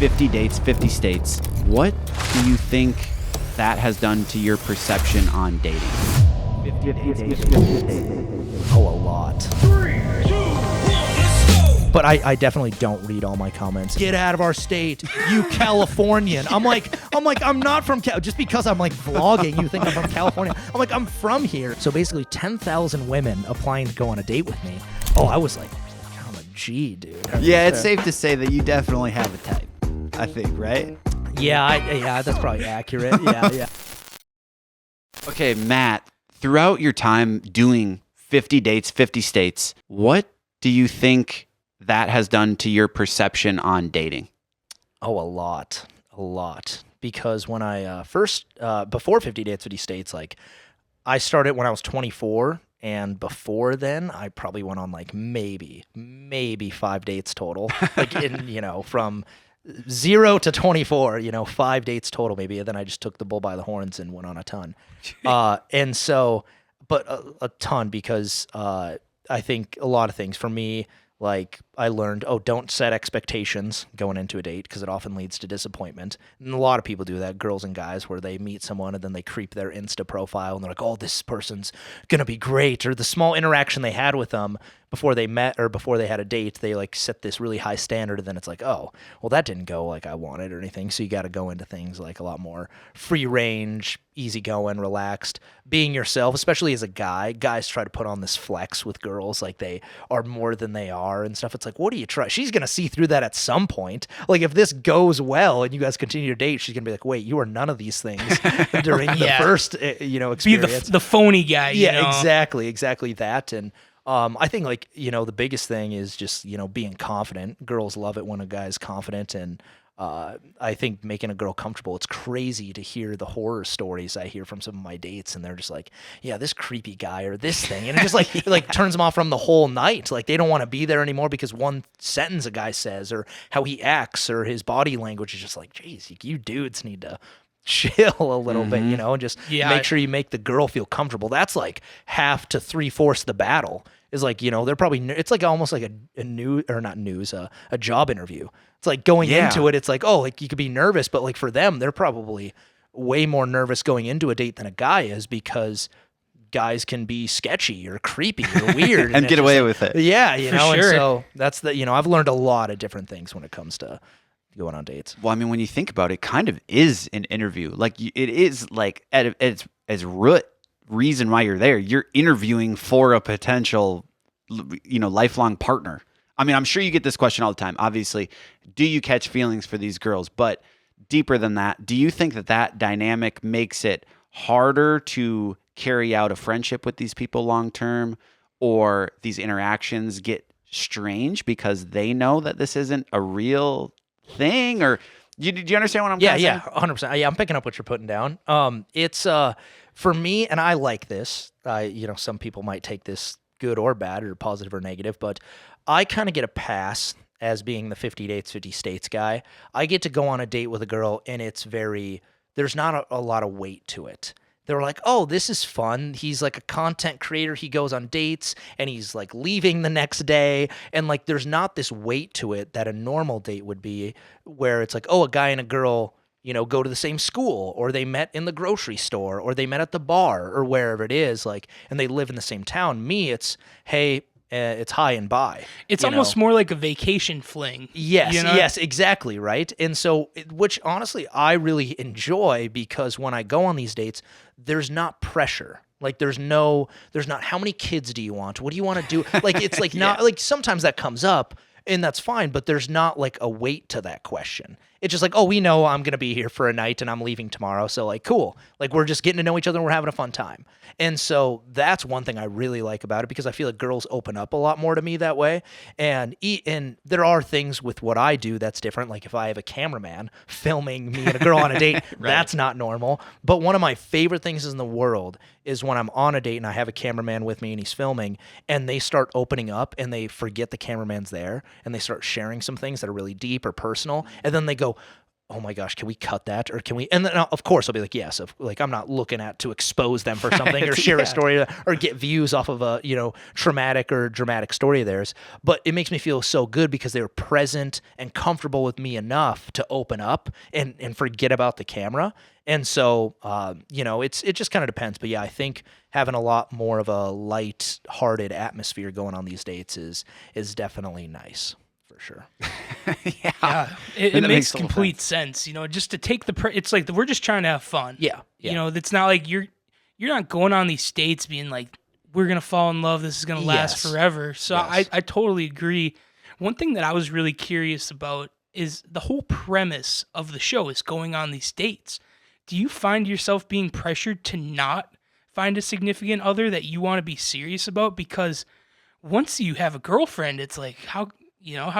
50 dates, 50 states. What do you think that has done to your perception on dating? 50 dates, 50 states. Oh, a lot. 3, 2, 1, let's go! But I definitely don't read all my comments. Get out of our state, you Californian. I'm like, I'm not from just because I'm like vlogging, you think I'm from California. I'm like, I'm from here. So basically 10,000 women applying to go on a date with me. Oh, I was like, I'm a G, dude. Yeah, it's safe to say that you definitely have a type, I think, right? Yeah, that's probably accurate. Yeah. Okay, Matt, throughout your time doing 50 dates, 50 states, what do you think that has done to your perception on dating? Oh, a lot. Because when I first, before 50 dates, 50 states, like I started when I was 24. And before then, I probably went on like maybe 5 dates total. Like from 0 to 24, 5 dates total maybe. And then I just took the bull by the horns and went on a ton. And so, but a ton because I think a lot of things for me, like I learned, don't set expectations going into a date because it often leads to disappointment. And a lot of people do that, girls and guys, where they meet someone and then they creep their Insta profile and they're like, oh, this person's going to be great. Or the small interaction they had with them before they met or before they had a date, they like set this really high standard. And then it's like, oh, well, that didn't go like I wanted or anything. So you got to go into things like a lot more free range, easygoing, relaxed, being yourself, especially as a guy. Guys try to put on this flex with girls like they are more than they are and stuff. It's like, what do you try? She's going to see through that at some point. Like if this goes well and you guys continue to date, she's going to be like, wait, you are none of these things during the first, experience. Be the phony guy. Yeah, exactly that. And I think like, the biggest thing is just, being confident. Girls love it when a guy's confident. And I think making a girl comfortable, it's crazy to hear the horror stories I hear from some of my dates. And they're just like, yeah, this creepy guy or this thing. And it just like, like turns them off from the whole night. Like they don't want to be there anymore because one sentence a guy says or how he acts or his body language is just like, geez, you dudes need to chill a little bit, and just make sure you make the girl feel comfortable. That's like half to 3/4 the battle is like, they're probably, it's like almost like a job interview. It's like going into it, it's like, oh, like you could be nervous, but like for them, they're probably way more nervous going into a date than a guy is because guys can be sketchy or creepy or weird and get away with it. Yeah, For and sure. so that's I've learned a lot of different things when it comes to going on dates. Well, I mean, when you think about it, it kind of is an interview. Like it is like at its root reason why you're there. You're interviewing for a potential, lifelong partner. I mean, I'm sure you get this question all the time. Obviously, do you catch feelings for these girls? But deeper than that, do you think that dynamic makes it harder to carry out a friendship with these people long term, or these interactions get strange because they know that this isn't a real thing? Or do you understand what I'm saying? Yeah, 100%. Yeah, I'm picking up what you're putting down. It's for me, and I like this. Some people might take this good or bad or positive or negative, but I kind of get a pass as being the 50 dates, 50 states guy. I get to go on a date with a girl and there's not a lot of weight to it. They're like, oh, this is fun. He's like a content creator. He goes on dates and he's like leaving the next day. And like, there's not this weight to it that a normal date would be where it's like, oh, a guy and a girl, go to the same school, or they met in the grocery store, or they met at the bar, or wherever it is, like, and they live in the same town. Me, it's, hey, it's hi and bye. It's almost more like a vacation fling. Yes, exactly, right? And so, which honestly, I really enjoy because when I go on these dates, there's not pressure. Like there's not how many kids do you want? What do you want to do? Like it's like not like sometimes that comes up and that's fine, but there's not like a weight to that question. It's just like, oh, we know I'm going to be here for a night and I'm leaving tomorrow. So like, cool. Like we're just getting to know each other and we're having a fun time. And so that's one thing I really like about it because I feel like girls open up a lot more to me that way. And there are things with what I do that's different. Like if I have a cameraman filming me and a girl on a date, that's not normal. But one of my favorite things in the world is when I'm on a date and I have a cameraman with me and he's filming and they start opening up and they forget the cameraman's there and they start sharing some things that are really deep or personal. And then they go, oh my gosh, can we cut that? Or can we, and then of course I'll be like, yes, like I'm not looking at to expose them for something or share a story or get views off of a, traumatic or dramatic story of theirs. But it makes me feel so good because they were present and comfortable with me enough to open up and forget about the camera. And so, it just kind of depends. But yeah, I think having a lot more of a light-hearted atmosphere going on these dates is definitely nice. Sure. Yeah, it makes complete sense. Just to take it's like we're just trying to have fun. Yeah. It's not like you're not going on these dates being like, we're gonna fall in love, this is gonna last forever. So I totally agree. One thing that I was really curious about is the whole premise of the show is going on these dates. Do you find yourself being pressured to not find a significant other that you want to be serious about? Because once you have a girlfriend, it's like, how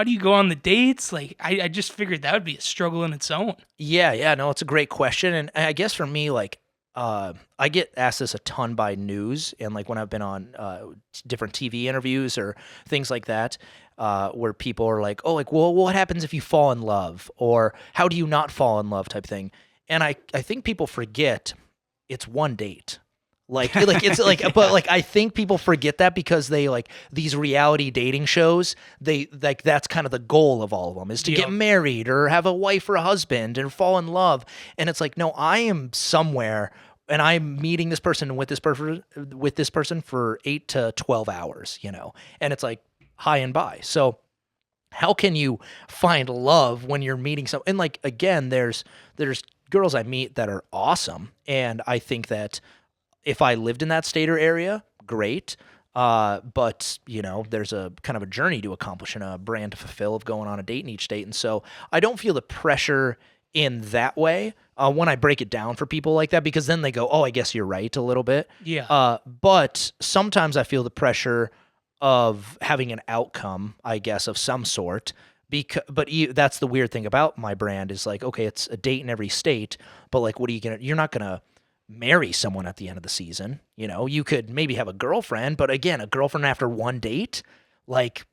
do you go on the dates? Like, I just figured that would be a struggle in its own. Yeah, no, it's a great question. And I guess for me, like, I get asked this a ton by news and like when I've been on different TV interviews or things like that, where people are like, oh, like, well, what happens if you fall in love? Or how do you not fall in love type thing? And I think people forget it's one date. Like it's like, but like I think people forget that because they like these reality dating shows. They like that's kind of the goal of all of them is to get married or have a wife or a husband and fall in love. And it's like, no, I am somewhere and I'm meeting this person with this person for 8 to 12 hours, and it's like hi and bye. So how can you find love when you're meeting someone? And like again, there's girls I meet that are awesome, and I think that. If I lived in that state or area, great. But, there's a kind of a journey to accomplish and a brand to fulfill of going on a date in each state. And so I don't feel the pressure in that way when I break it down for people like that, because then they go, oh, I guess you're right a little bit. Yeah. But sometimes I feel the pressure of having an outcome, I guess, of some sort. But that's the weird thing about my brand is like, okay, it's a date in every state, but like, you're not going to marry someone at the end of the season. You could maybe have a girlfriend, but again, a girlfriend after one date, like,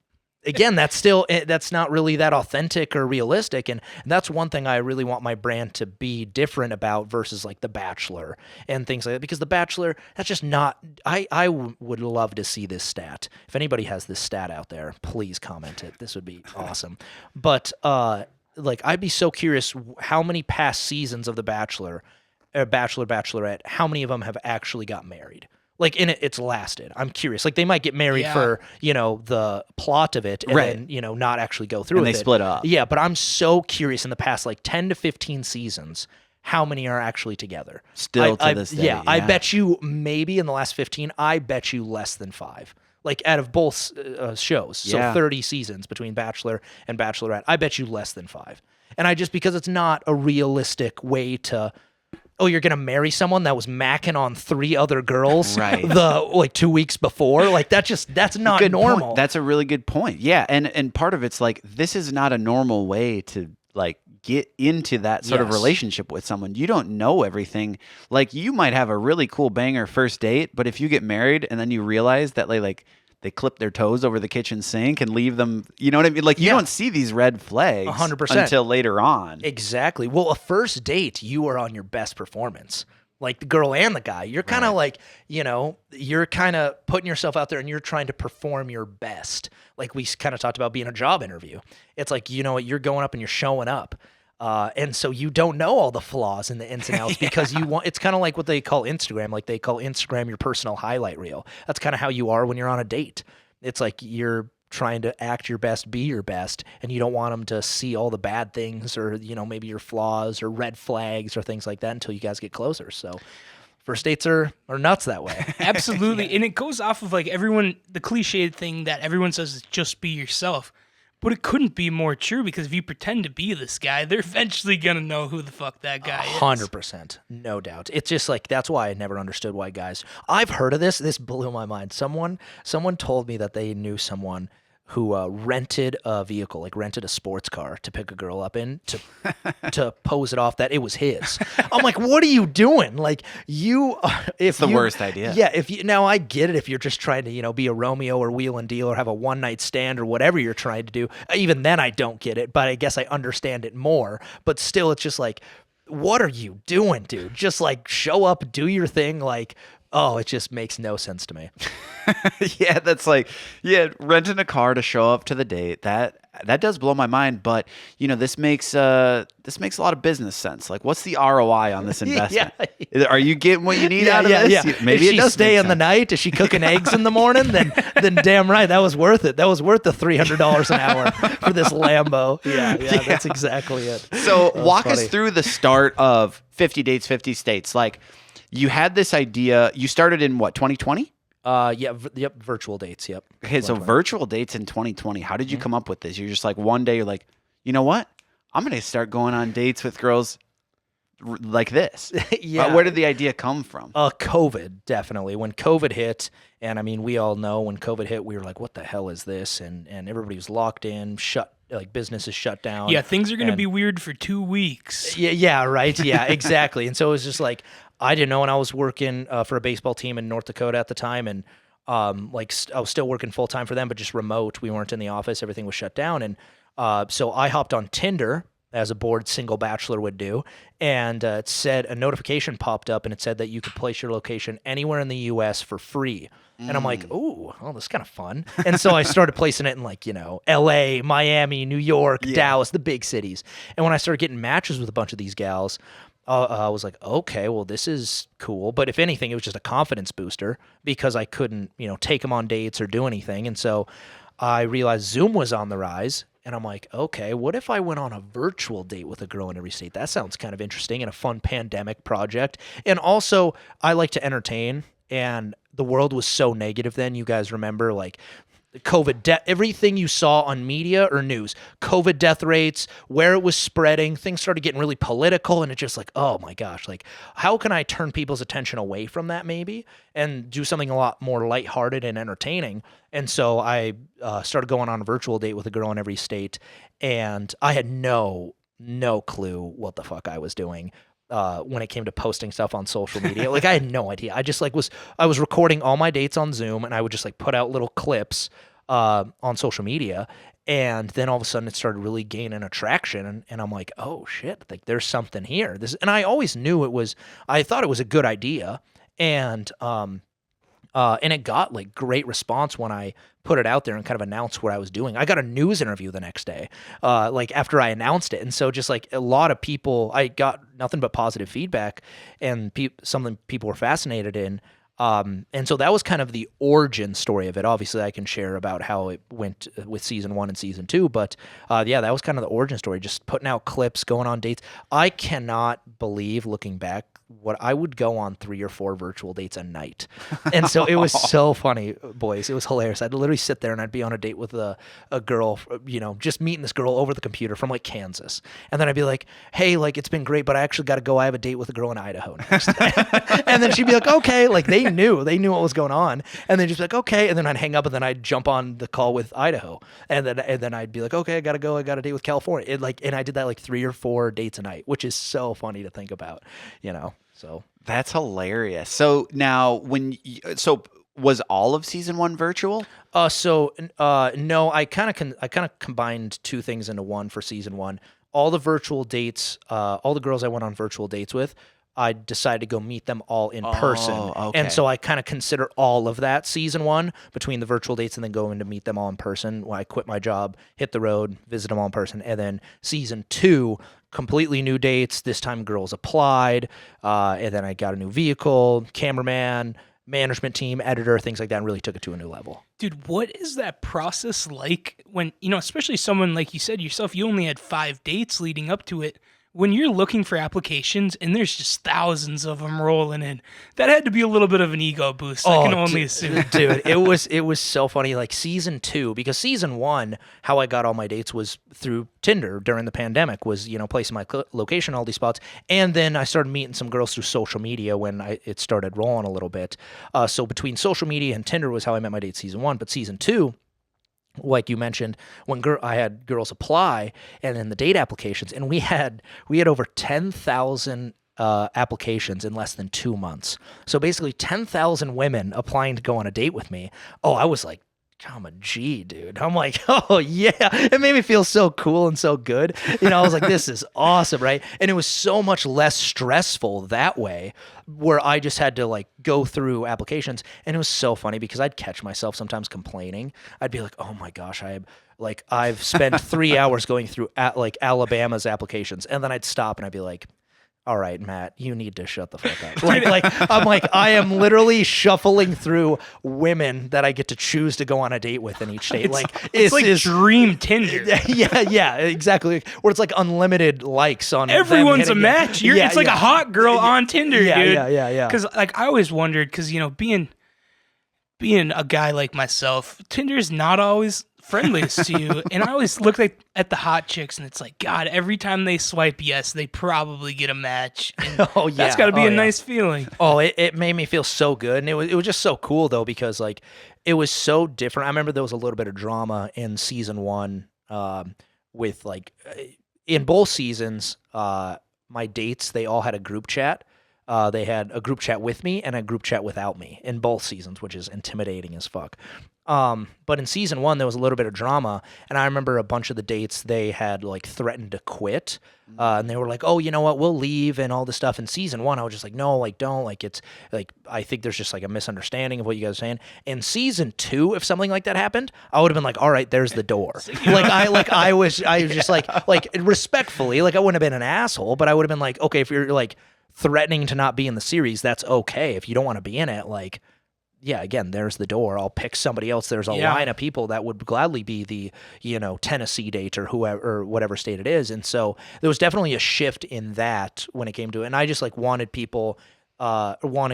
again, that's not really that authentic or realistic. And that's one thing I really want my brand to be different about versus like The Bachelor and things like that, because The Bachelor, that's just not, I would love to see this stat. If anybody has this stat out there, please comment it. This would be awesome. But, like, I'd be so curious how many past seasons of The Bachelor Bachelor, Bachelorette, how many of them have actually got married? Like, it's lasted. I'm curious. Like, they might get married for, the plot of it and then, not actually go through with it. And they split up. Yeah, but I'm so curious in the past, like, 10 to 15 seasons, how many are actually together? Still to this day. Yeah, I bet you maybe in the last 15, I bet you less than 5. Like, out of both shows. So 30 seasons between Bachelor and Bachelorette. I bet you less than 5. And because it's not a realistic way to... Oh, you're gonna marry someone that was macking on 3 other girls right. 2 weeks before? Like that's not good normal. Point. That's a really good point. Yeah, and part of it's like this is not a normal way to like get into that sort of relationship with someone. You don't know everything. Like you might have a really cool banger first date, but if you get married and then you realize that they clip their toes over the kitchen sink and leave them, you know what I mean? Like, you don't see these red flags 100% until later on. Exactly. Well, a first date, you are on your best performance. Like, the girl and the guy. You're kind of like, you're kind of putting yourself out there and you're trying to perform your best. Like, we kind of talked about being a job interview. It's like, you're going up and you're showing up. And so you don't know all the flaws and the ins and outs because it's kind of like what they call Instagram. Like they call Instagram your personal highlight reel. That's kind of how you are when you're on a date. It's like you're trying to act your best, be your best, and you don't want them to see all the bad things or, maybe your flaws or red flags or things like that until you guys get closer. So first dates are nuts that way. Absolutely. And it goes off of like the cliched thing that everyone says is just be yourself. But it couldn't be more true because if you pretend to be this guy, they're eventually going to know who the fuck that guy is. 100%. No doubt. It's just like, that's why I never understood why guys... I've heard of this. This blew my mind. Someone told me that they knew someone who rented a vehicle, like rented a sports car to pick a girl up in to pose it off that it was his. I'm like, what are you doing? Like it's the worst idea. Yeah, now I get it if you're just trying to, be a Romeo or wheel and deal or have a one night stand or whatever you're trying to do. Even then I don't get it, but I guess I understand it more. But still, it's just like, what are you doing, dude? Just like show up, do your thing, like. Oh, it just makes no sense to me. Yeah, that's like, renting a car to show up to the date. That does blow my mind. But this makes a lot of business sense. Like, what's the ROI on this investment? Are you getting what you need out of this? Yeah. Maybe if she does stay in the night, is she cooking eggs in the morning? Then damn right, that was worth it. That was worth the $300 an hour for this Lambo. Yeah, that's exactly it. So walk us through the start of 50 Dates, 50 States. Like, you had this idea. You started in what, 2020? Yep, virtual dates, yep. Okay, so virtual dates in 2020. How did you come up with this? You're just like, one day you're like, you know what? I'm going to start going on dates with girls like this. Yeah. Where did the idea come from? COVID, definitely. When COVID hit, and I mean, we all know when COVID hit, we were like, what the hell is this? And everybody was locked in, businesses shut down. Yeah, things are going to be weird for 2 weeks. Yeah, right. Yeah, exactly. And so it was just like, I didn't know, and I was working for a baseball team in North Dakota at the time, and I was still working full time for them, but just remote. We weren't in the office; everything was shut down, and so I hopped on Tinder, as a bored single bachelor would do, and it said a notification popped up, and it said that you could place your location anywhere in the U.S. for free. And I'm like, ooh, well, this is kind of fun. And so I started placing it in L.A., Miami, New York, Dallas, the big cities. And when I started getting matches with a bunch of these gals, I was like, okay, well, this is cool. But if anything, it was just a confidence booster because I couldn't, take them on dates or do anything. And so I realized Zoom was on the rise. And I'm like, okay, what if I went on a virtual date with a girl in every state? That sounds kind of interesting and a fun pandemic project. And also, I like to entertain. And the world was so negative then. You guys remember, like, COVID everything you saw on media or news, COVID death rates, where it was spreading, things started getting really political, and it's just like, oh my gosh, like, how can I turn people's attention away from that maybe and do something a lot more lighthearted and entertaining? And so I started going on a virtual date with a girl in every state, and I had no clue what the fuck I was doing. When it came to posting stuff on social media. Like, I had no idea. I just I was recording all my dates on Zoom, and I would just put out little clips on social media. And then all of a sudden it started really gaining attraction. And I'm like, oh shit, like there's something here. And I always knew I thought it was a good idea. And it got great response when I put it out there and kind of announced what I was doing. I got a news interview the next day, after I announced it. And so just a lot of people, I got nothing but positive feedback, and something people were fascinated in. And so that was kind of the origin story of it. Obviously, I can share about how it went with season 1 and season 2, but that was kind of the origin story, just putting out clips, going on dates. I cannot believe, looking back, what I would go on 3 or 4 virtual dates a night. And so it was so funny, boys. It was hilarious. I'd literally sit there and I'd be on a date with a girl, just meeting this girl over the computer from Kansas. And then I'd be like, hey, it's been great, but I actually got to go. I have a date with a girl in Idaho next. And then she'd be like, okay, they knew what was going on. And then just be like, okay. And then I'd hang up, and then I'd jump on the call with Idaho. And then I'd be like, okay, I got to go. I got a date with California. And I did that 3 or 4 dates a night, which is so funny to think about, So that's hilarious. So now was all of season 1 virtual? No, I kind of combined 2 things into one for season 1. All the virtual dates, all the girls I went on virtual dates with, I decided to go meet them all in person. Okay. And so I kind of consider all of that season 1 between the virtual dates and then going to meet them all in person. When I quit my job, hit the road, visit them all in person. And then season 2, completely new dates. This time girls applied. And then I got a new vehicle, cameraman, management team, editor, things like that, and really took it to a new level. Dude, what is that process like when, especially someone like you said yourself, you only had 5 dates leading up to it. When you're looking for applications and there's just thousands of them rolling in, that had to be a little bit of an ego boost. I can only assume. Dude, it was so funny. Season 2, because season 1, how I got all my dates was through Tinder during the pandemic, was, placing my location, all these spots. And then I started meeting some girls through social media when it started rolling a little bit. So between social media and Tinder was how I met my date season 1. But season 2, like you mentioned, when I had girls apply and then the date applications, and we had over 10,000 applications in less than 2 months. So basically 10,000 women applying to go on a date with me. Oh, I was like, I'm a G, dude. I'm like, oh yeah. It made me feel so cool and so good. You know, I was like, this is awesome, right? And it was so much less stressful that way, where I just had to like go through applications. And it was so funny because I'd catch myself sometimes complaining. I'd be like, oh my gosh, I've spent 3 hours going through like Alabama's applications. And then I'd stop and I'd be like, all right, Matt, you need to shut the fuck up. I'm like, I am literally shuffling through women that I get to choose to go on a date with in each state. It's like dream Tinder. Yeah, exactly. Where it's like unlimited likes on. Everyone's a match. It's like a hot girl on Tinder, dude. Yeah. Because like I always wondered, because being a guy like myself, Tinder's not always friendliest to you, and I always look at the hot chicks, and it's like, God, every time they swipe yes, they probably get a match. And that's got to be a nice feeling. Oh, it made me feel so good, and it was just so cool though, because like it was so different. I remember there was a little bit of drama in season 1 with like in both seasons. My dates, they all had a group chat. They had a group chat with me and a group chat without me in both seasons, which is intimidating as fuck. But in season 1, there was a little bit of drama, and I remember a bunch of the dates, they had like threatened to quit, and they were like, oh, you know what, we'll leave and all this stuff. In season 1, I was just like, no, like, don't, like, it's like, I think there's just like a misunderstanding of what you guys are saying. In season 2, if something like that happened, I would have been like, all right, there's the door. I was just like respectfully, like I wouldn't have been an asshole, but I would have been like, okay, if you're like threatening to not be in the series, that's okay. If you don't want to be in it, like, yeah, again, there's the door. I'll pick somebody else. There's a line of people that would gladly be the, Tennessee date or whoever, or whatever state it is. And so there was definitely a shift in that when it came to it. And I just like wanted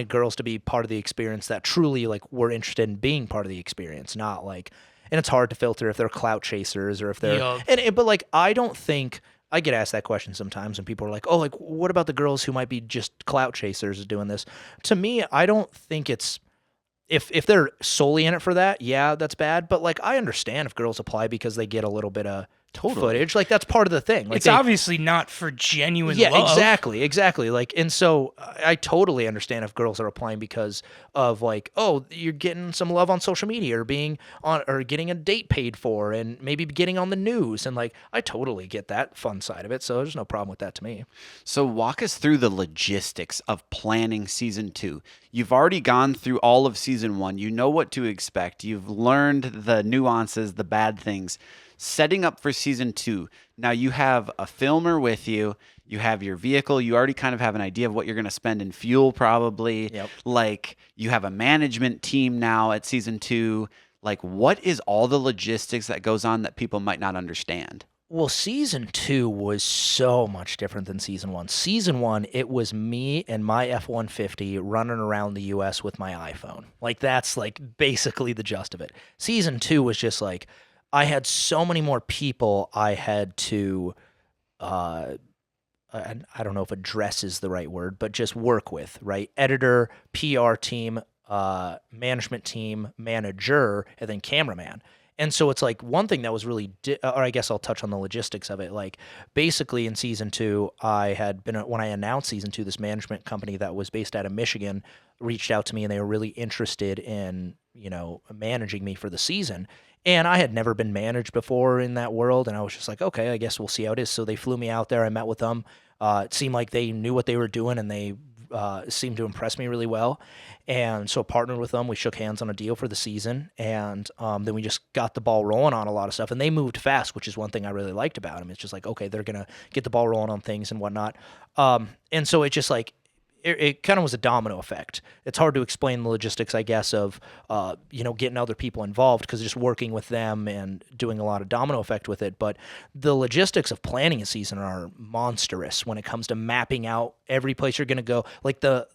girls to be part of the experience that truly like were interested in being part of the experience, not like, and it's hard to filter if they're clout chasers or if they're, but like, I don't think, I get asked that question sometimes, and people are like, oh, like, what about the girls who might be just clout chasers doing this? To me, I don't think it's, if they're solely in it for that, yeah, that's bad. But like, I understand if girls apply because they get a little bit of footage. Like, that's part of the thing. Like, it's obviously not for genuine love. Yeah, exactly. Like, and so I totally understand if girls are applying because of like, oh, you're getting some love on social media or being on or getting a date paid for and maybe getting on the news. And like, I totally get that fun side of it. So there's no problem with that to me. So walk us through the logistics of planning season 2. You've already gone through all of season 1. You know what to expect. You've learned the nuances, the bad things. Setting up for season 2. Now you have a filmer with you. You have your vehicle. You already kind of have an idea of what you're going to spend in fuel, probably. Yep. Like, you have a management team now at season 2. Like, what is all the logistics that goes on that people might not understand? Well, season 2 was so much different than season 1. Season 1, it was me and my F-150 running around the U.S. with my iPhone. Like, that's like basically the gist of it. Season 2 was just like, I had so many more people I had to, I don't know if address is the right word, but just work with, right? Editor, PR team, management team, manager, and then cameraman. And so it's like one thing that was really, or I guess I'll touch on the logistics of it. Like basically in season 2, when I announced season 2, this management company that was based out of Michigan reached out to me and they were really interested in, managing me for the season. And I had never been managed before in that world. And I was just like, okay, I guess we'll see how it is. So they flew me out there. I met with them. It seemed like they knew what they were doing and they seemed to impress me really well. And so I partnered with them. We shook hands on a deal for the season. And then we just got the ball rolling on a lot of stuff. And they moved fast, which is one thing I really liked about them. It's just like, okay, they're going to get the ball rolling on things and whatnot. And so it just like, it kind of was a domino effect. It's hard to explain the logistics, I guess, of, getting other people involved because just working with them and doing a lot of domino effect with it. But the logistics of planning a season are monstrous when it comes to mapping out every place you're going to go. Like the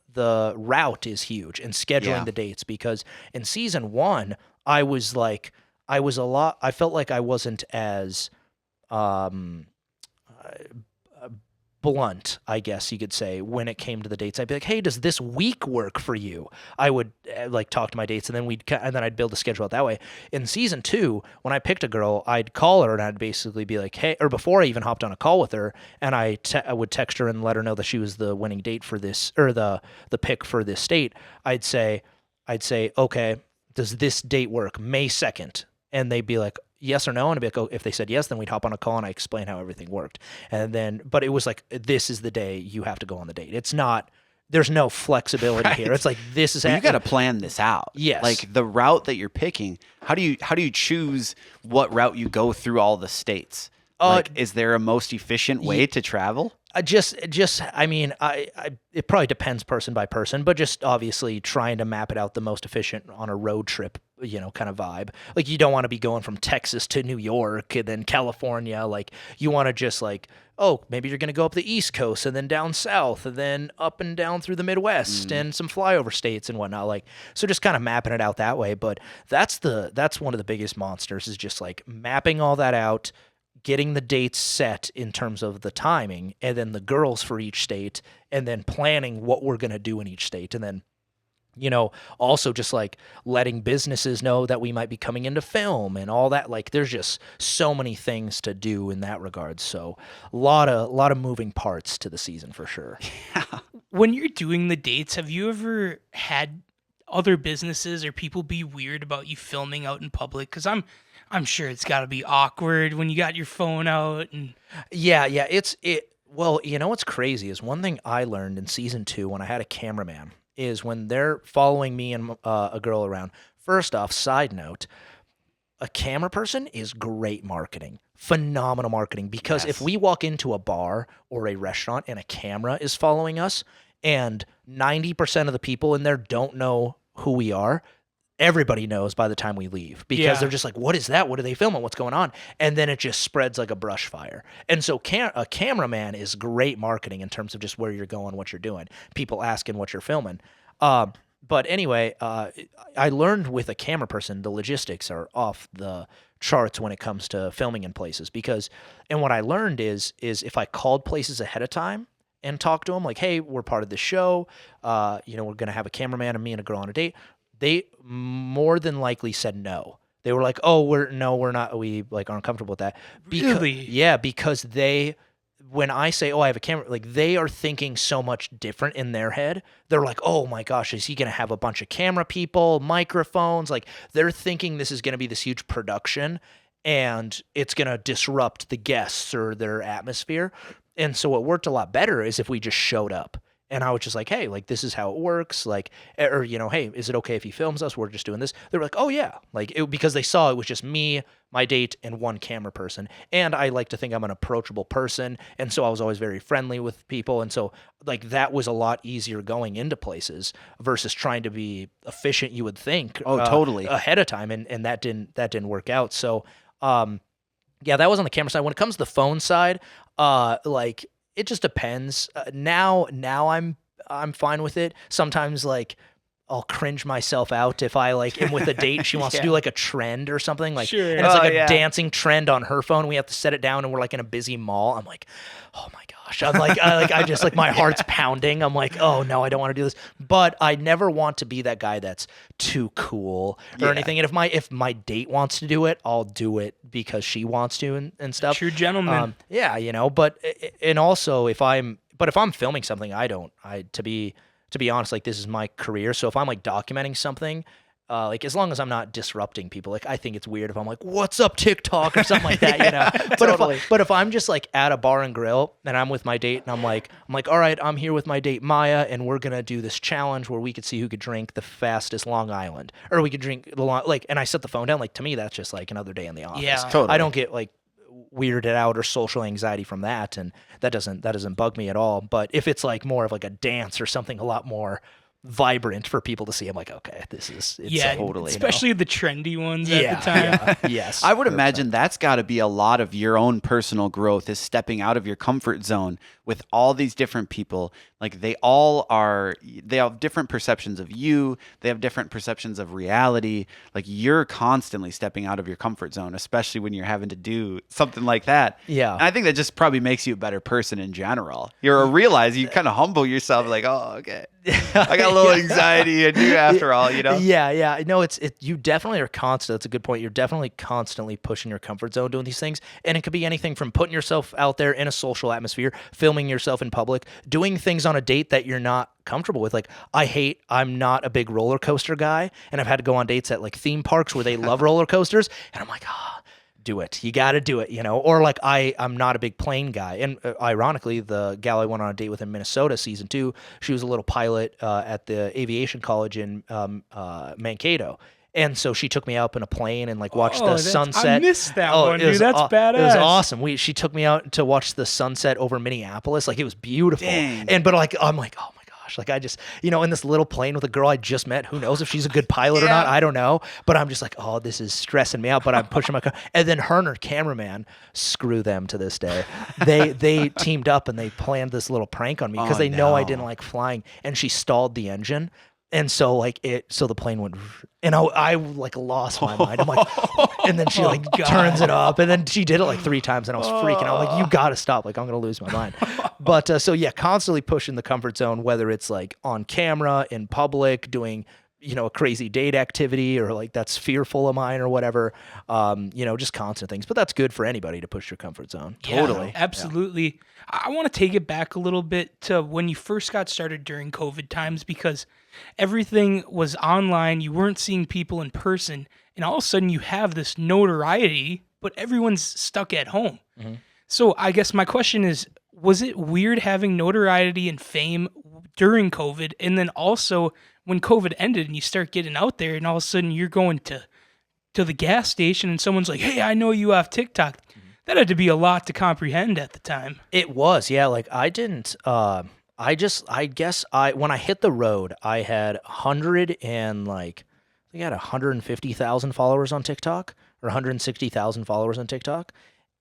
route is huge and scheduling the dates because in season 1, I felt like I wasn't as, blunt, I guess you could say, when it came to the dates. I'd be like, hey, does this week work for you? I would like talk to my dates, and then I'd build a schedule out that way. In season 2, when I picked a girl, I'd call her and I'd basically be like, hey, or before I even hopped on a call with her, and I would text her and let her know that she was the winning date for this, or the pick for this state. I'd say, okay, does this date work? May 2nd. And they'd be like, yes or no, and I'd be like, oh, if they said yes, then we'd hop on a call and I explain how everything worked. And then, but it was like, this is the day you have to go on the date. It's not, there's no flexibility here. It's like, this is, you got to plan this out. Yes. Like the route that you're picking, how do you choose what route you go through all the states? Like, is there a most efficient way to travel? I mean, it probably depends person by person, but just obviously trying to map it out the most efficient on a road trip, kind of vibe. Like, you don't want to be going from Texas to New York and then California. Like, you want to just like, oh, maybe you're going to go up the East Coast and then down south and then up and down through the Midwest and some flyover states and whatnot. Like, so just kind of mapping it out that way. But that's one of the biggest monsters, is just like mapping all that out, getting the dates set in terms of the timing, and then the girls for each state, and then planning what we're going to do in each state. And then, also just like letting businesses know that we might be coming into film and all that. Like, there's just so many things to do in that regard. So a lot of moving parts to the season for sure. When you're doing the dates, have you ever had other businesses or people be weird about you filming out in public? Because I'm sure it's got to be awkward when you got your phone out. And yeah. Well, what's crazy is one thing I learned in season 2 when I had a cameraman is when they're following me and a girl around. First off, side note, a camera person is great marketing, phenomenal marketing, because if we walk into a bar or a restaurant and a camera is following us and 90% of the people in there don't know who we are, everybody knows by the time we leave, because they're just like, what is that? What are they filming? What's going on? And then it just spreads like a brush fire. And so a cameraman is great marketing in terms of just where you're going, what you're doing, people asking what you're filming. But anyway, I learned with a camera person, the logistics are off the charts when it comes to filming in places, and what I learned is if I called places ahead of time and talked to them like, hey, we're part of the show, we're going to have a cameraman and me and a girl on a date, they more than likely said no. They were like, oh, we're not, we like aren't comfortable with that. Really? Yeah, because when I say, oh, I have a camera, like they are thinking so much different in their head. They're like, oh my gosh, is he going to have a bunch of camera people, microphones? Like, they're thinking this is going to be this huge production and it's going to disrupt the guests or their atmosphere. And so what worked a lot better is if we just showed up. And I was just like, hey, like, this is how it works. Like, or, hey, is it okay if he films us? We're just doing this. They were like, oh, yeah. Like, because they saw it was just me, my date, and one camera person. And I like to think I'm an approachable person. And so I was always very friendly with people. And so, like, that was a lot easier going into places versus trying to be efficient, you would think. Oh, totally. Ahead of time. And that didn't work out. So, yeah, that was on the camera side. When it comes to the phone side, like, it just depends. Now I'm fine with it. Sometimes like I'll cringe myself out if I like am with a date. She wants to do like a trend or something, like, sure. And it's like a dancing trend on her phone. We have to set it down, and we're like in a busy mall. I'm like, oh my gosh. I'm like, I just like my heart's pounding. I'm like, oh no, I don't want to do this. But I never want to be that guy that's too cool or anything. And if my date wants to do it, I'll do it because she wants to and stuff. True gentleman. Yeah, but and also if I'm filming something, to be honest, like, this is my career. So if I'm like documenting something, like, as long as I'm not disrupting people, like, I think it's weird if I'm like, what's up, TikTok, or something like that, But if I'm just like at a bar and grill and I'm with my date and I'm like, all right, I'm here with my date Maya and we're gonna do this challenge where we could see who could drink the fastest Long Island, or we could drink and I set the phone down. Like, to me, that's just like another day in the office. Yeah, totally. I don't get like weirded out or social anxiety from that, and that doesn't bug me at all. But if it's like more of like a dance or something a lot more vibrant for people to see, I'm like, okay, it's totally, especially the trendy ones at the time. Yeah, yes, I would 100%. imagine that's got to be a lot of your own personal growth, is stepping out of your comfort zone with all these different people. Like they have different perceptions of you. They have different perceptions of reality. Like you're constantly stepping out of your comfort zone, especially when you're having to do something like that. Yeah. And I think that just probably makes you a better person in general. You realize you kind of humble yourself, like, oh, okay, I got a little anxiety and you after all, you know? Yeah. No, you definitely are constant. That's a good point. You're definitely constantly pushing your comfort zone doing these things. And it could be anything from putting yourself out there in a social atmosphere, filming yourself in public, doing things on a date that you're not comfortable with. Like I'm not a big roller coaster guy, and I've had to go on dates at like theme parks where they love roller coasters, and I'm like, do it. You got to do it, you know? Or like I'm not a big plane guy. And ironically, the gal I went on a date with in Minnesota season 2, she was a little pilot at the aviation college in Mankato. And so she took me out in a plane and like watched the sunset. I missed that one, dude. That's badass. It was awesome. She took me out to watch the sunset over Minneapolis. Like it was beautiful. Dang. But like I'm like, oh my gosh. Like I just, in this little plane with a girl I just met. Who knows if she's a good pilot or not? I don't know. But I'm just like, oh, this is stressing me out. But I'm pushing my car. And then her and her cameraman, screw them to this day. They teamed up and they planned this little prank on me because they know I didn't like flying. And she stalled the engine. And so so the plane went, and I like lost my mind. I'm like, and then she like turns it up, and then she did it like 3 times, and I was freaking out. I'm like, you gotta stop! Like I'm gonna lose my mind. But so yeah, constantly pushing the comfort zone, whether it's like on camera, in public, doing a crazy date activity, or like that's fearful of mine or whatever. Just constant things. But that's good for anybody to push your comfort zone. Yeah, Totally, absolutely. Yeah. I want to take it back a little bit to when you first got started during COVID times, because everything was online. You weren't seeing people in person, and all of a sudden you have this notoriety, but everyone's stuck at home. Mm-hmm. So I guess my question is, was it weird having notoriety and fame during COVID? And then also when COVID ended and you start getting out there and all of a sudden you're going to the gas station and someone's like, hey, I know you off TikTok. Mm-hmm. That had to be a lot to comprehend at the time. It was, yeah. Like I didn't, I guess when I hit the road, I had 150,000 followers on TikTok, or 160,000 followers on TikTok.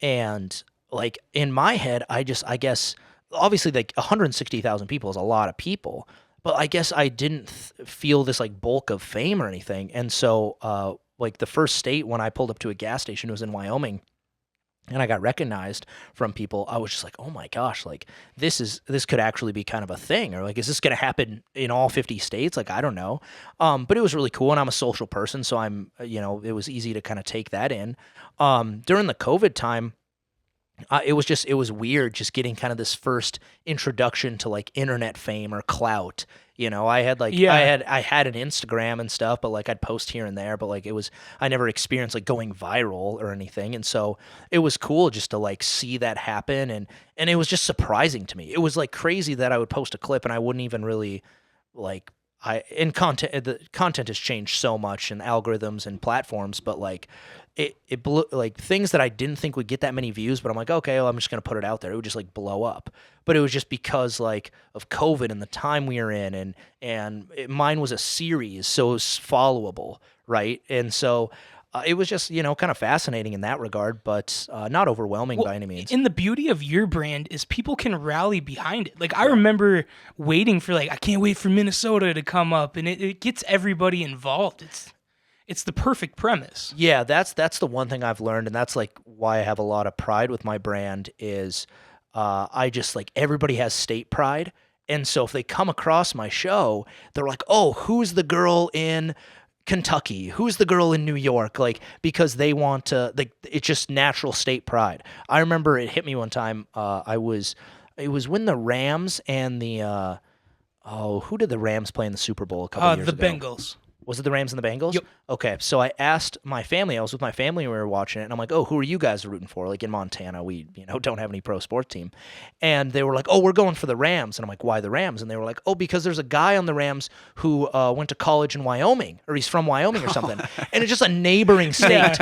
And like in my head, I guess obviously like 160,000 people is a lot of people, but I guess I didn't feel this like bulk of fame or anything. And so like the first state when I pulled up to a gas station was in Wyoming, and I got recognized from people. I was just like, oh my gosh, like this could actually be kind of a thing, or like, is this going to happen in all 50 states? Like, I don't know. But it was really cool, and I'm a social person, so it was easy to kind of take that in. During the COVID time, it was weird just getting kind of this first introduction to like internet fame or clout. I had like, I had an Instagram and stuff, but like I'd post here and there, but like I never experienced like going viral or anything. And so it was cool just to like see that happen. And it was just surprising to me. It was like crazy that I would post a clip and I wouldn't even really like, the content has changed so much, and algorithms and platforms, but like it blew, like things that I didn't think would get that many views, but I'm like, okay, well, I'm just going to put it out there. It would just like blow up. But it was just because like of COVID and the time we were in, mine was a series, so it was followable. Right. And so it was just, kind of fascinating in that regard, but not overwhelming by any means. And the beauty of your brand is people can rally behind it. Like I remember waiting for I can't wait for Minnesota to come up, and it gets everybody involved. It's the perfect premise. Yeah, that's the one thing I've learned, and that's like why I have a lot of pride with my brand is I just like everybody has state pride. And so if they come across my show, they're like, oh, who's the girl in Kentucky? Who's the girl in New York? Like, because they want to, like, it's just natural state pride. I remember it hit me one time. It was when the Rams and the, who did the Rams play in the Super Bowl a couple years ago? The Bengals. Was it the Rams and the Bengals? Yep. Okay, so I asked my family. I was with my family when we were watching it, and I'm like, oh, who are you guys rooting for? Like in Montana, we don't have any pro sports team. And they were like, oh, we're going for the Rams. And I'm like, why the Rams? And they were like, oh, because there's a guy on the Rams who went to college in Wyoming, or he's from Wyoming or something. And it's just a neighboring state,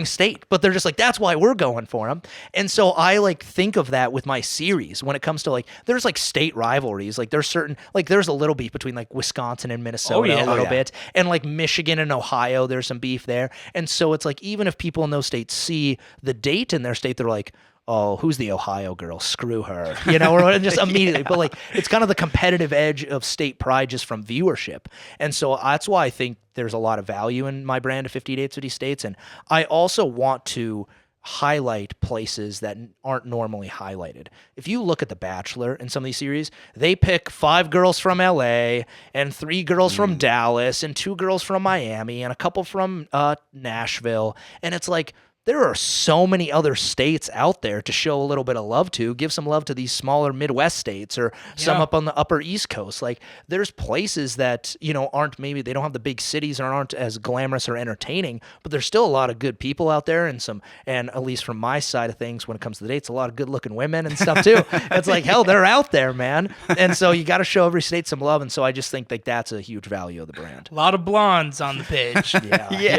state. But they're just like, that's why we're going for him. And so I like think of that with my series when it comes to like, there's like state rivalries. Like there's certain, like there's a little beef between like Wisconsin and Minnesota a little bit. And like Michigan and Ohio, there's some beef there. And so it's like, even if people in those states see the date in their state, they're like, oh, who's the Ohio girl? Screw her, or just immediately. But like, it's kind of the competitive edge of state pride just from viewership. And so that's why I think there's a lot of value in my brand of 50 Dates, 50 States. And I also want to highlight places that aren't normally highlighted. If you look at The Bachelor in some of these series, they pick 5 girls from LA and 3 girls from Dallas and 2 girls from Miami and a couple from Nashville. And it's like, there are so many other states out there to show a little bit of love to. Give some love to these smaller Midwest states or some up on the upper East Coast. Like, there's places that, aren't, maybe they don't have the big cities or aren't as glamorous or entertaining, but there's still a lot of good people out there and at least from my side of things, when it comes to the dates, a lot of good looking women and stuff too. It's like, hell, they're out there, man. And so you got to show every state some love. And so I just think like that's a huge value of the brand. A lot of blondes on the page.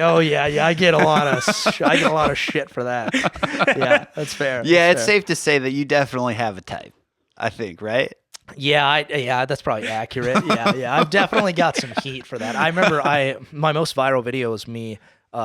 Oh yeah. I get a lot of shit for that. Yeah, that's fair. Yeah, that's it's fair. safe to say that you definitely have a type, I think, right? Yeah, that's probably accurate. Yeah. I've definitely got some heat for that. I remember my most viral video was me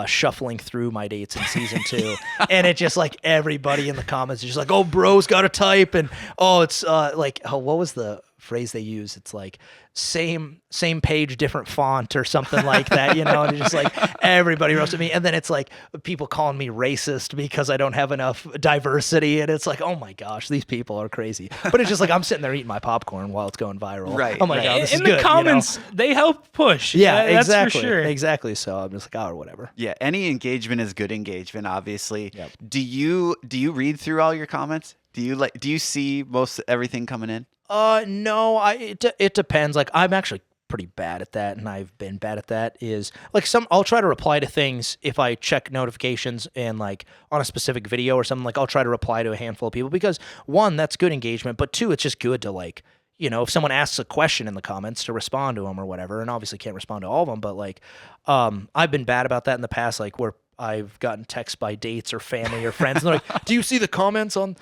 shuffling through my dates in season 2, and it just like everybody in the comments is just like, oh, bro's got a type, and it's like, what was the phrase they use? It's like same page, different font or something like that, and it's just like everybody roasted me. And then it's like people calling me racist because I don't have enough diversity. And it's like, oh my gosh, these people are crazy. But it's just like, I'm sitting there eating my popcorn while it's going viral. Right. I'm like, oh, this is in good. the comments, they help push. Yeah, that's exactly. for sure. Exactly. So I'm just like, oh, whatever. Yeah, any engagement is good engagement, obviously. Yep. Do you read through all your comments? Do you see most everything coming in? No, it depends. Like, I'm actually pretty bad at that, and I've been bad at that. Is like I'll try to reply to things if I check notifications and like on a specific video or something. Like, I'll try to reply to a handful of people because 1, that's good engagement, but 2, it's just good to like, if someone asks a question in the comments, to respond to them or whatever. And obviously can't respond to all of them, but like, I've been bad about that in the past, like where I've gotten texts by dates or family or friends, and they're like, do you see the comments on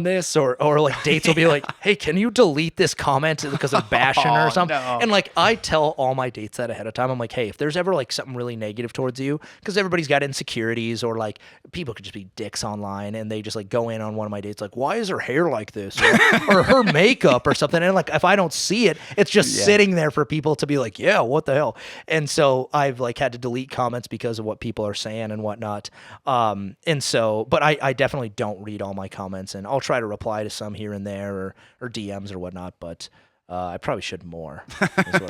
this? Or like dates will be like, hey, can you delete this comment because of bashing or something? No. And like, I tell all my dates that ahead of time. I'm like, hey, if there's ever like something really negative towards you, because everybody's got insecurities, or like people could just be dicks online and they just like go in on one of my dates, like, why is her hair like this? Or her makeup or something. And like, if I don't see it, it's just sitting there for people to be like, yeah, what the hell? And so I've like had to delete comments because of what people are saying and whatnot. And so, but I definitely don't read all my comments, and I'll try to reply to some here and there or DMs or whatnot, but I probably should more.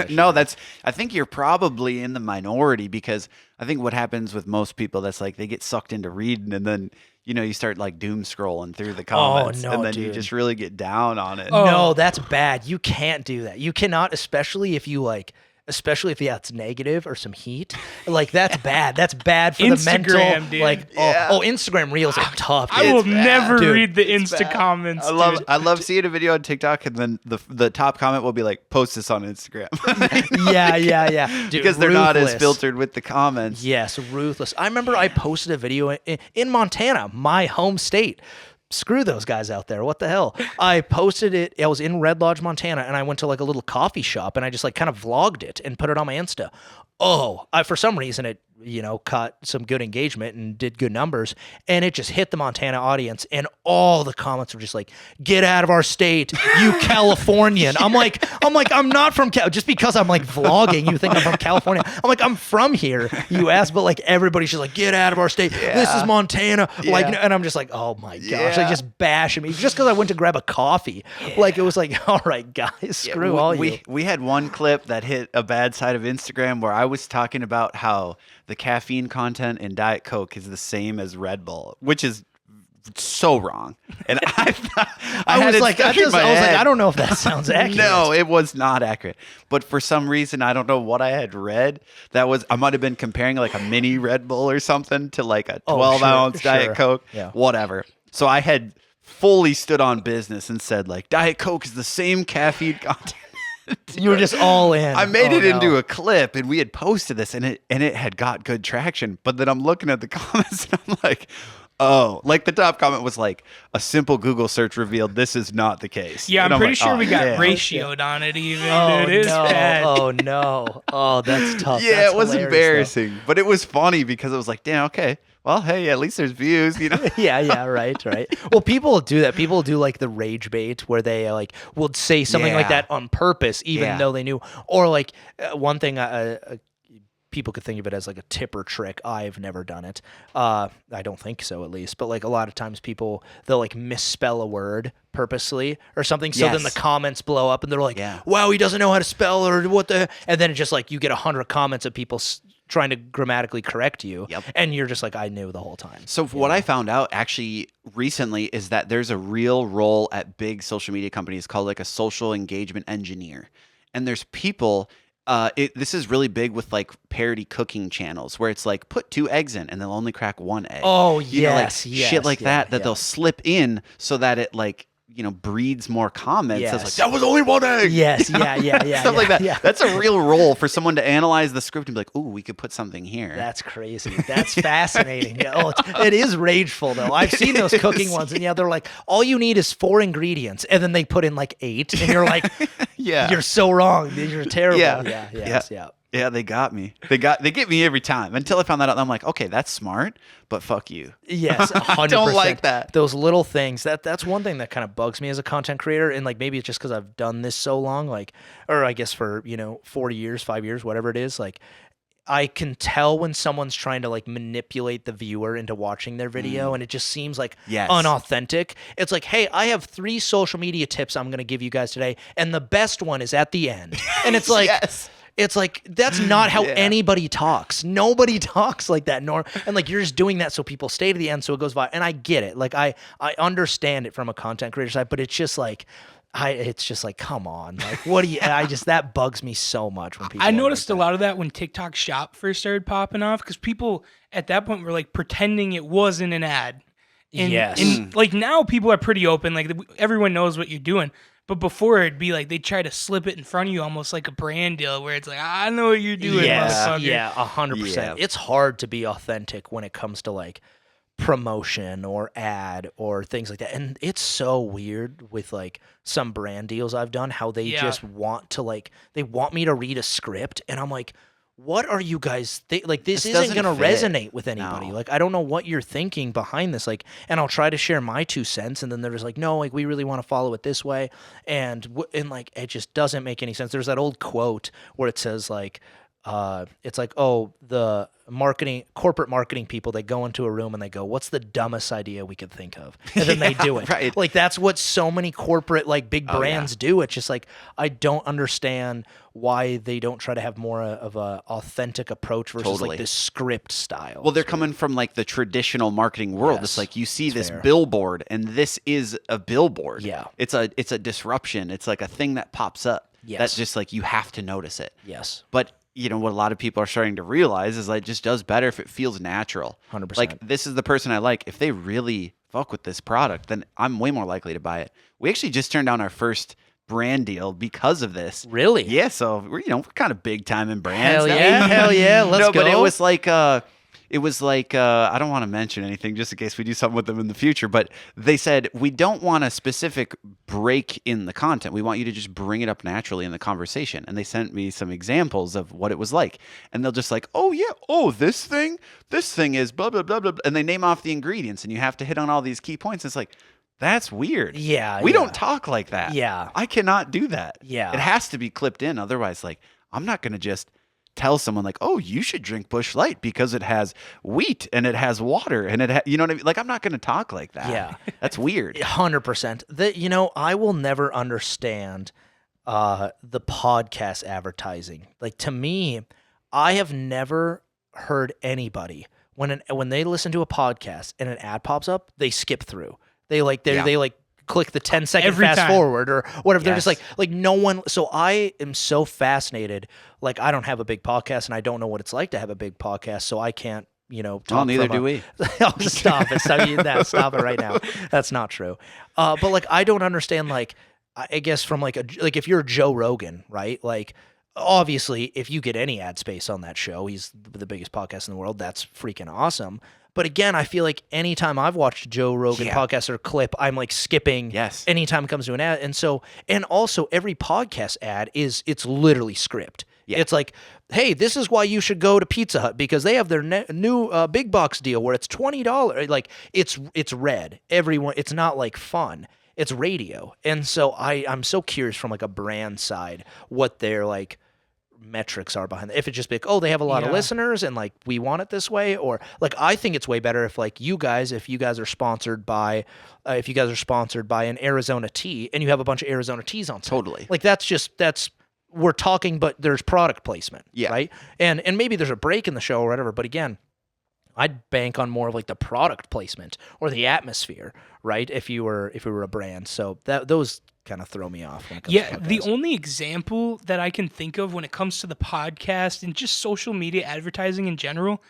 No, I think you're probably in the minority, because I think what happens with most people, that's like they get sucked into reading, and then you start like doom scrolling through the comments, and then you just really get down on it. No, that's bad. You can't do that. You cannot, especially if it's negative or some heat. Like, that's bad. That's bad for the mental. Dude. Like, Instagram Reels are tough. I will never Dude, read the Insta comments. I love seeing a video on TikTok, and then the top comment will be like, post this on Instagram. Yeah. Dude, because they're not as ruthless. filtered with the comments. Yes, ruthless. I remember I posted a video in Montana, my home state. Screw those guys out there. What the hell? I posted it. I was in Red Lodge, Montana, and I went to like a little coffee shop, and I just like kind of vlogged it and put it on my Insta. For some reason it caught some good engagement and did good numbers, and it just hit the Montana audience, and all the comments were just like, get out of our state, you Californian. I'm like, I'm not from just because I'm like vlogging, you think I'm from California. I'm like, I'm from here, you ass, but like everybody's just like, get out of our state. This is Montana. Like, and I'm just like, oh my gosh, like just bashing me just because I went to grab a coffee. Like, it was like, all right, guys, screw all you. We had one clip that hit a bad side of Instagram where I was talking about how the caffeine content in Diet Coke is the same as Red Bull, which is so wrong. And I was like, I don't know if that sounds accurate. No, it was not accurate. But for some reason, I don't know what I had read. I might have been comparing like a mini Red Bull or something to like a 12-ounce Diet Coke, whatever. So I had fully stood on business and said like, Diet Coke is the same caffeine content. You were just all in. I made it into a clip, and we had posted this, and it had got good traction. But then I'm looking at the comments, and I'm like, oh, like the top comment was like, a simple Google search revealed this is not the case. Yeah, And I'm pretty like, sure oh, we got damn. ratioed on it even, Oh dude. It was no! bad. Oh no! Oh, that's tough. Yeah, That's it was hilarious, embarrassing, but it was funny because it was like, damn, okay. Well, hey, at least there's views, you know? though. Yeah, right. Well, people do that. People do like the rage bait where they like will say something like Yeah. that on purpose, even Yeah. though they knew. Or like one thing people could think of it as like a tipper trick. I've never done it. I don't think so, at least. But like a lot of times they'll like misspell a word purposely or something. So then the Yes. comments blow up and they're like, Yeah. wow, he doesn't know how to spell or what the, and then it's just like you get 100 comments of people trying to grammatically correct you. Yep. And you're just like, I knew the whole time. So what I found out actually recently is that there's a real role at big social media companies called like a social engagement engineer. And there's people, this is really big with like parody cooking channels where it's like put 2 eggs in and they'll only crack 1 egg. Oh, You know, like yes, shit like yeah, that yeah. they'll slip in so that it like, breeds more comments. It's like, Yes. that was only 1 egg. Yes, You know? yeah. Stuff like that. Yeah. That's a real role for someone to analyze the script and be like, ooh, we could put something here. That's crazy. That's fascinating. Yeah, it is rageful though. I've seen those cooking ones, and yeah, they're like, all you need is 4 ingredients, and then they put in like 8, and you're like, Yeah. you're so wrong. You're terrible. Yeah. Yeah. Yeah, they got me. They get me every time until I found that out. I'm like, okay, that's smart, but fuck you. Yes, 100%. Don't like that. Those little things. That's one thing that kind of bugs me as a content creator, and like maybe it's just because I've done this so long, like, or I guess for 40 years, 5 years, whatever it is, like. I can tell when someone's trying to like manipulate the viewer into watching their video and it just seems like Yes. unauthentic. It's like, hey, I have 3 social media tips I'm going to give you guys today, and the best one is at the end. And it's like, Yes. it's like that's not how Yeah. anybody talks. Nobody talks like that. And like you're just doing that so people stay to the end so it goes viral. And I get it. Like I understand it from a content creator side, but it's just like come on, like what do you? That bugs me so much when people. I noticed a lot of that when TikTok Shop first started popping off because people at that point were like pretending it wasn't an ad. And, Yes. And like now people are pretty open. Like everyone knows what you're doing. But before it'd be like they try to slip it in front of you almost like a brand deal where it's like, I know what you're doing, motherfucker. Yeah, 100%. Yeah. It's hard to be authentic when it comes to like promotion or ad or things like that. And it's so weird with like some brand deals I've done, how they just want to like, they want me to read a script. And I'm like, what are you guys like? This isn't doesn't going to fit. resonate with anybody. No. Like, I don't know what you're thinking behind this. Like, and I'll try to share my 2 cents, and then they're just like, no, like we really want to follow it this way, and like it just doesn't make any sense. There's that old quote where it says like, it's like, oh, the corporate marketing people, they go into a room and they go, what's the dumbest idea we could think of? And then they do it. Right. Like that's what so many corporate like big brands do. It's just like, I don't understand why they don't try to have more of a authentic approach versus Totally. like this script style. Well, they're coming from like the traditional marketing world. Yes, It's like you see this fair. billboard, and this is a billboard. Yeah. It's a disruption. It's like a thing that pops up. Yes. That's just like you have to notice it. Yes. But what a lot of people are starting to realize is like it just does better if it feels natural. 100%. Like this is the person I like. If they really fuck with this product, then I'm way more likely to buy it. We actually just turned down our first brand deal because of this. Really? Yeah. So we're kind of big time in brands. Hell now. yeah. Hell yeah. Let's No, go. but it was like I don't want to mention anything just in case we do something with them in the future, but they said we don't want a specific break in the content. We want you to just bring it up naturally in the conversation. And they sent me some examples of what it was like. And they'll just like, oh yeah, this thing is blah blah blah blah, and they name off the ingredients and you have to hit on all these key points. It's like that's weird. Yeah, We yeah. don't talk like that. Yeah. I cannot do that. Yeah. It has to be clipped in. Otherwise, like, I'm not going to just tell someone like, oh, you should drink Busch Light because it has wheat and it has water and you know what I mean? Like, I'm not going to talk like that. Yeah. That's weird. 100%. I will never understand the podcast advertising. Like to me, I have never heard anybody when they listen to a podcast and an ad pops up, they skip through. They click the 10-second Every fast time. forward or whatever. They're just Yes. like no one. So I am so fascinated. Like I don't have a big podcast and I don't know what it's like to have a big podcast. So I can't, talk Well, neither from do we. Oh, stop it. Stop it right now. That's not true. But like, I don't understand, like, I guess from like if you're Joe Rogan, right? Like, obviously if you get any ad space on that show, he's the biggest podcast in the world. That's freaking awesome. But again, I feel like anytime I've watched a Joe Rogan podcast or clip, I'm like skipping anytime it comes to an ad. And also every podcast ad it's literally script. Yeah. It's like, hey, this is why you should go to Pizza Hut because they have their new big box deal where it's $20. Like it's read. Everyone, it's not like fun. It's radio. And so I'm so curious from like a brand side what their like metrics are behind it. If it just be like, oh, they have a lot of listeners and like we want it this way, or like I think it's way better if like if you guys are sponsored by an Arizona tea and you have a bunch of Arizona teas on site. Totally. Like that's we're talking, but there's product placement. Yeah. Right. And maybe there's a break in the show or whatever, but again, I'd bank on more of like the product placement or the atmosphere, right? If we were a brand. So those kind of throw me off when it comes to podcasts. The only example that I can think of when it comes to the podcast and just social media advertising in general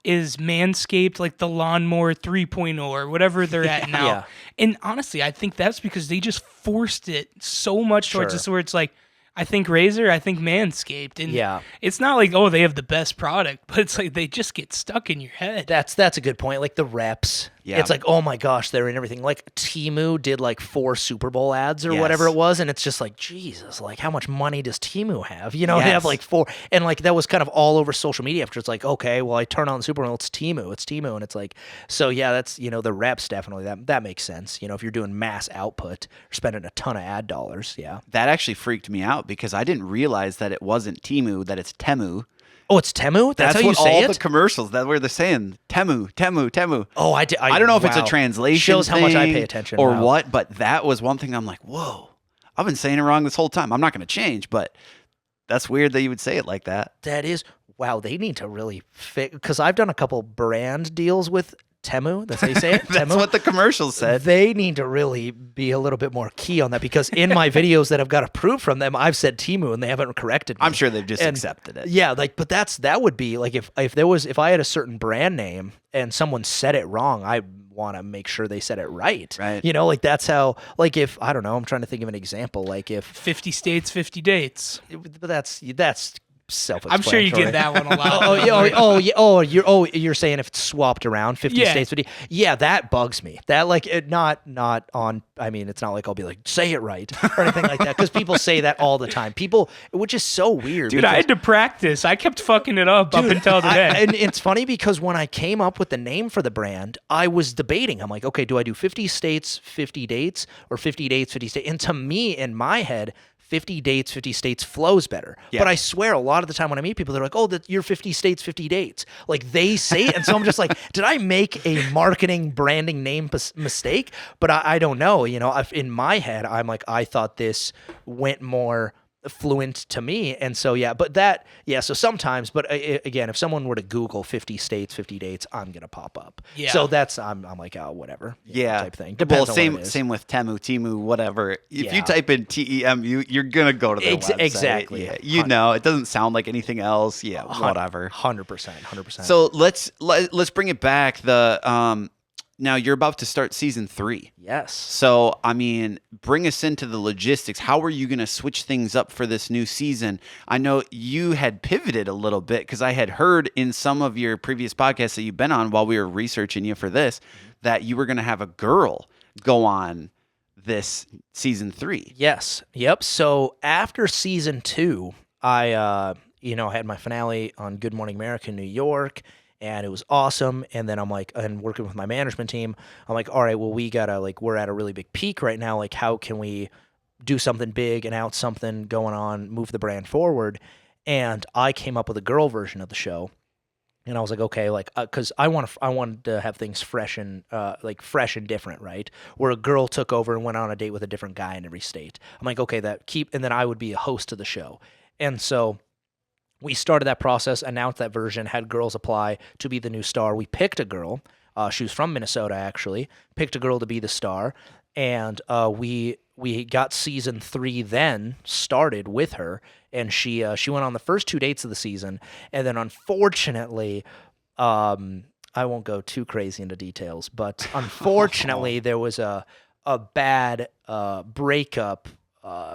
is Manscaped, like the Lawnmower 3.0 or whatever they're at now. Yeah. And honestly, I think that's because they just forced it so much towards this where it's like, I think Razor, I think Manscaped. And it's not like, oh, they have the best product, but it's like they just get stuck in your head. That's a good point. Like the reps. Yeah. It's like, oh my gosh, they're in everything. Like Temu did like 4 Super Bowl ads or whatever it was. And it's just like, Jesus, like how much money does Temu have? You know, they have like 4. And like that was kind of all over social media after it's like, okay, well, I turn on the Super Bowl, it's Temu. And it's like, so yeah, that's, you know, the reps definitely, that makes sense. You know, if you're doing mass output or spending a ton of ad dollars. Yeah. That actually freaked me out because I didn't realize that it wasn't Temu, that it's Temu. Oh, it's Temu? That's how you say all the commercials, that's where they're saying Temu. Oh, I don't know if it's a translation shows how much I pay attention or what, but that was one thing I'm like, whoa, I've been saying it wrong this whole time. I'm not going to change, but that's weird that you would say it like that. That is, wow, they need to really fix, because I've done a couple brand deals with Temu, that's how you say it? That's Temu. what the commercials said. They need to really be a little bit more key on that because in my videos that I've got approved from them, I've said Temu and they haven't corrected me. I'm sure they've just accepted it. Yeah, like, but that would be like if I had a certain brand name and someone said it wrong, I want to make sure they said it right. Right. You know, like that's how, like if, I don't know, I'm trying to think of an example, like if 50 states, 50 dates. But that's self-explanatory. I'm sure you get that one a lot. You're saying if it's swapped around 50 states, 50. Yeah, that bugs me. That like it not on. I mean, it's not like I'll be like say it right or anything like that because people say that all the time. People, which is so weird. Dude, I had to practice. I kept fucking it up until today. And it's funny because when I came up with the name for the brand, I was debating. I'm like, okay, do I do 50 states, 50 dates, or 50 dates, 50 states? And to me, in my head, 50 dates, 50 states flows better. Yeah. But I swear a lot of the time when I meet people, they're like, oh, you're 50 states, 50 dates. Like they say it. And so I'm just like, did I make a marketing branding name mistake? But I don't know. You know, in my head, I'm like, I thought this went more fluent to me. And so, so sometimes, but again, if someone were to Google 50 states, 50 dates, I'm going to pop up. Yeah. So that's, I'm like, oh, whatever. Type thing. Depends on same with Temu, whatever. If you type in TEMU, you're going to go to their website. Exactly. Yeah. You know, it doesn't sound like anything else. Yeah. Whatever. 100%. So let's bring it back. Now you're about to start season 3. Yes. So, I mean, bring us into the logistics. How are you going to switch things up for this new season? I know you had pivoted a little bit because I had heard in some of your previous podcasts that you've been on while we were researching you for this, that you were going to have a girl go on this season 3. Yes. Yep. So after season 2, I had my finale on Good Morning America in New York. And it was awesome. And then I'm like, and working with my management team, I'm like, all right, well, we're at a really big peak right now. Like, how can we do something big, announce something going on, move the brand forward? And I came up with a girl version of the show. And I was like, okay, like, because I wanted to have things fresh and different, right? Where a girl took over and went on a date with a different guy in every state. I'm like, okay, and then I would be a host of the show. And so we started that process, announced that version, had girls apply to be the new star. We picked a girl. She was from Minnesota, actually. Picked a girl to be the star. And we got season 3 then started with her. And she went on the first 2 dates of the season. And then unfortunately, I won't go too crazy into details, but unfortunately there was a bad breakup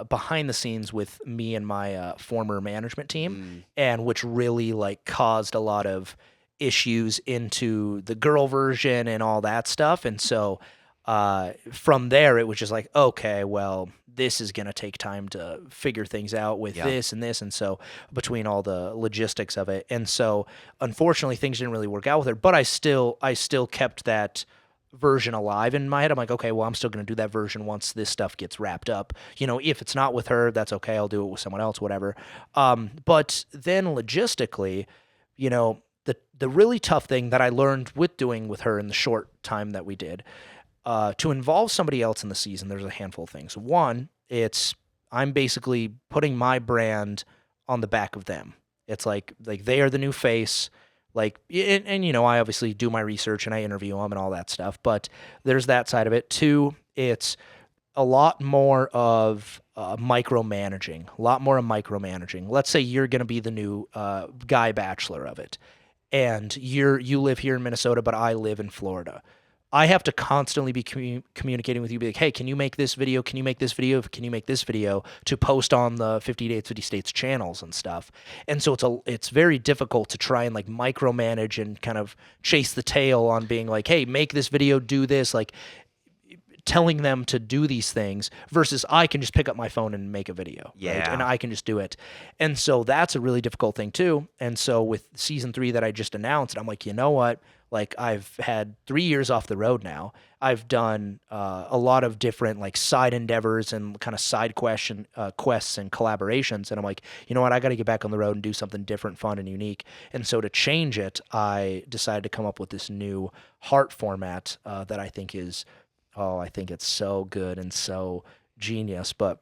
behind the scenes with me and my former management team, and which really like caused a lot of issues into the girl version and all that stuff. And so from there, it was just like, okay, well, this is going to take time to figure things out with this and this. And so between all the logistics of it. And so unfortunately, things didn't really work out with her, but I still kept that version alive in my head. I'm like, okay, well, I'm still going to do that version once this stuff gets wrapped up. You know, if it's not with her, that's okay. I'll do it with someone else, whatever. But then logistically, you know, the really tough thing that I learned with her in the short time that we did, to involve somebody else in the season, there's a handful of things. One, I'm basically putting my brand on the back of them. It's like they are the new face. Like, and you know, I obviously do my research and I interview them and all that stuff, but there's that side of it. Two, it's a lot more of micromanaging, Let's say you're going to be the new guy bachelor of it, and you live here in Minnesota, but I live in Florida. I have to constantly be communicating with you, be like, hey, can you make this video? Can you make this video? Can you make this video to post on the 50 Dates, 50 States channels and stuff? And so it's very difficult to try and like micromanage and kind of chase the tail on being like, hey, make this video, do this, like telling them to do these things versus I can just pick up my phone and make a video. Yeah. Right? And I can just do it. And so that's a really difficult thing too. And so with season 3 that I just announced, I'm like, you know what? Like, I've had 3 years off the road now. I've done a lot of different like side endeavors and kind of side quests and collaborations. And I'm like, you know what? I got to get back on the road and do something different, fun, and unique. And so to change it, I decided to come up with this new heart format that I think is, I think it's so good and so genius. But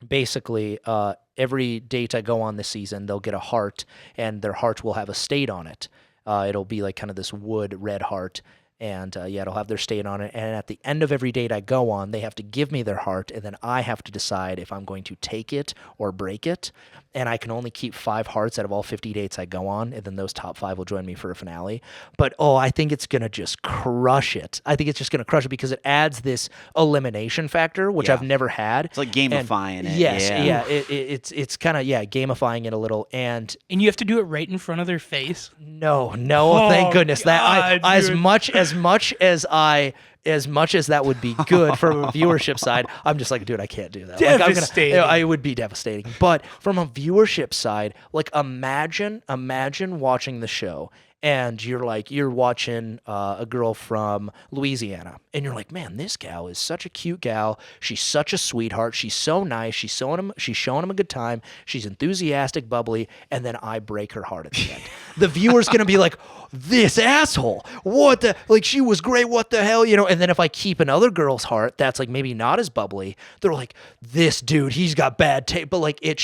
basically, every date I go on this season, they'll get a heart, and their heart will have a state on it. It'll be like kind of this wood red heart, and it'll have their state on it. And at the end of every date I go on, they have to give me their heart, and then I have to decide if I'm going to take it or break it. And I can only keep 5 hearts out of all 50 dates I go on, and then those top 5 will join me for a finale. But I think it's gonna just crush it. I think it's just gonna crush it because it adds this elimination factor, which I've never had. It's like gamifying it. Yes, it's kind of gamifying it a little, and you have to do it right in front of their face. No, thank goodness. God, that as much as that would be good from a viewership side, I'm just like, dude, I can't do that. Devastating. It would be devastating. But from a viewership side, like imagine watching the show and you're watching a girl from Louisiana, and you're like, man, this gal is such a cute gal. She's such a sweetheart. She's so nice. She's showing him a good time. She's enthusiastic, bubbly, and then I break her heart at the end. The viewer's gonna be like, this asshole, what the, like, she was great, what the hell, you know? And then if I keep another girl's heart that's like maybe not as bubbly, they're like, this dude, he's got bad taste. But like it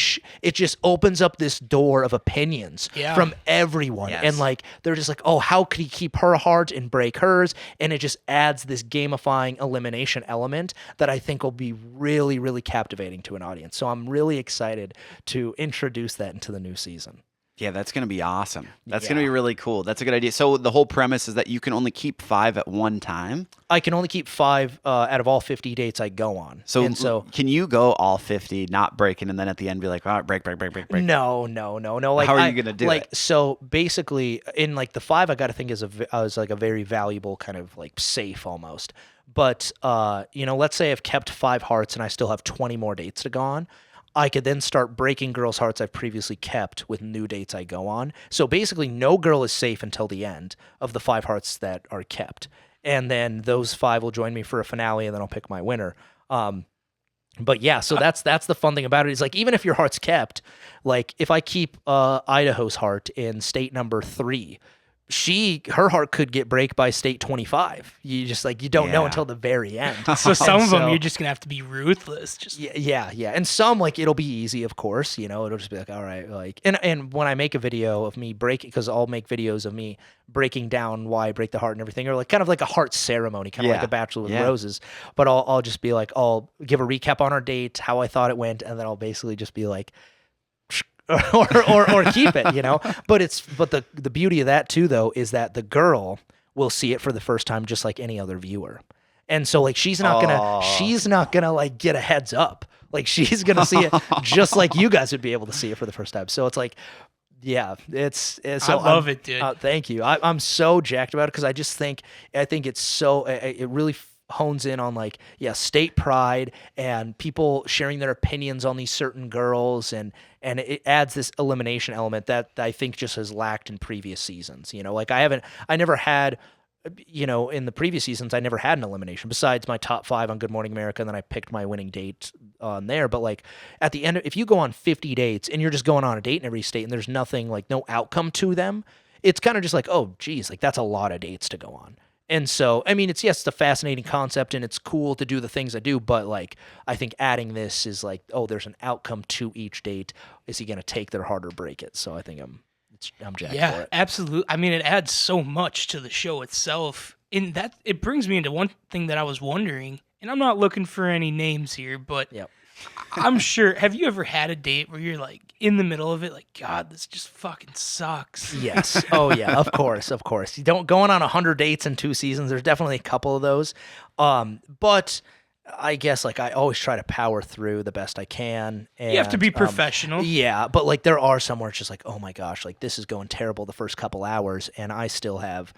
just opens up this door of opinions from everyone. Yes. And like they're just like, oh, how could he keep her heart and break hers? And it just adds this gamifying elimination element that I think will be really, really captivating to an audience. So I'm really excited to introduce that into the new season. Yeah, that's going to be awesome. That's going to be really cool. That's a good idea. So the whole premise is that you can only keep 5 at one time? I can only keep 5 out of all 50 dates I go on. So can you go all 50, not breaking, and then at the end be like, all right, break? No. Like, how are you going to do it? So basically, in like the 5, I got to think as like a very valuable kind of like safe almost. But, let's say I've kept 5 hearts and I still have 20 more dates to go on. I could then start breaking girls' hearts I've previously kept with new dates I go on. So basically, no girl is safe until the end of the 5 hearts that are kept. And then those 5 will join me for a finale, and then I'll pick my winner. But yeah, so that's the fun thing about it is like, even if your heart's kept, like if I keep Idaho's heart in state number 3, her heart could get break by state 25. You just like, you don't know until the very end. So some of them, you're just going to have to be ruthless. Just Yeah. And some, like, it'll be easy, of course, it'll just be like, all right, like, and when I make a video of me breaking, because I'll make videos of me breaking down why I break the heart and everything, or like kind of like a heart ceremony, kind of like a Bachelor with Roses. But I'll just be like, I'll give a recap on our date, how I thought it went, and then I'll basically just be like, or keep it, But the beauty of that too, though, is that the girl will see it for the first time, just like any other viewer. And so like she's not gonna like get a heads up. Like she's gonna see it just like you guys would be able to see it for the first time. So it's like So I love it, dude. Thank you. I'm so jacked about it because I think it's so it really hones in on like state pride and people sharing their opinions on these certain girls, and it adds this elimination element that I think just has lacked in previous seasons. Like I never had. In the previous seasons, I never had an elimination besides my top 5 on Good Morning America, and then I picked my winning date on there. But like at the end, if you go on 50 dates and you're just going on a date in every state and there's nothing, like no outcome to them, it's kind of just like, oh, geez, like that's a lot of dates to go on. And so, I mean, it's a fascinating concept and it's cool to do the things I do, but like I think adding this is like, oh, there's an outcome to each date. Is he going to take their heart or break it? So I think I'm jacked for it. Absolutely. I mean, it adds so much to the show itself. In that, it brings me into one thing that I was wondering, and I'm not looking for any names here, but I'm sure. Have you ever had a date where you're like in the middle of it, like, God, this just fucking sucks? Yes. Oh yeah. Of course. You don't going on 100 dates in 2 seasons. There's definitely a couple of those. But I guess like I always try to power through the best I can. And, you have to be professional. Yeah, but like there are some where it's just like, oh my gosh, like this is going terrible the first couple hours, and I still have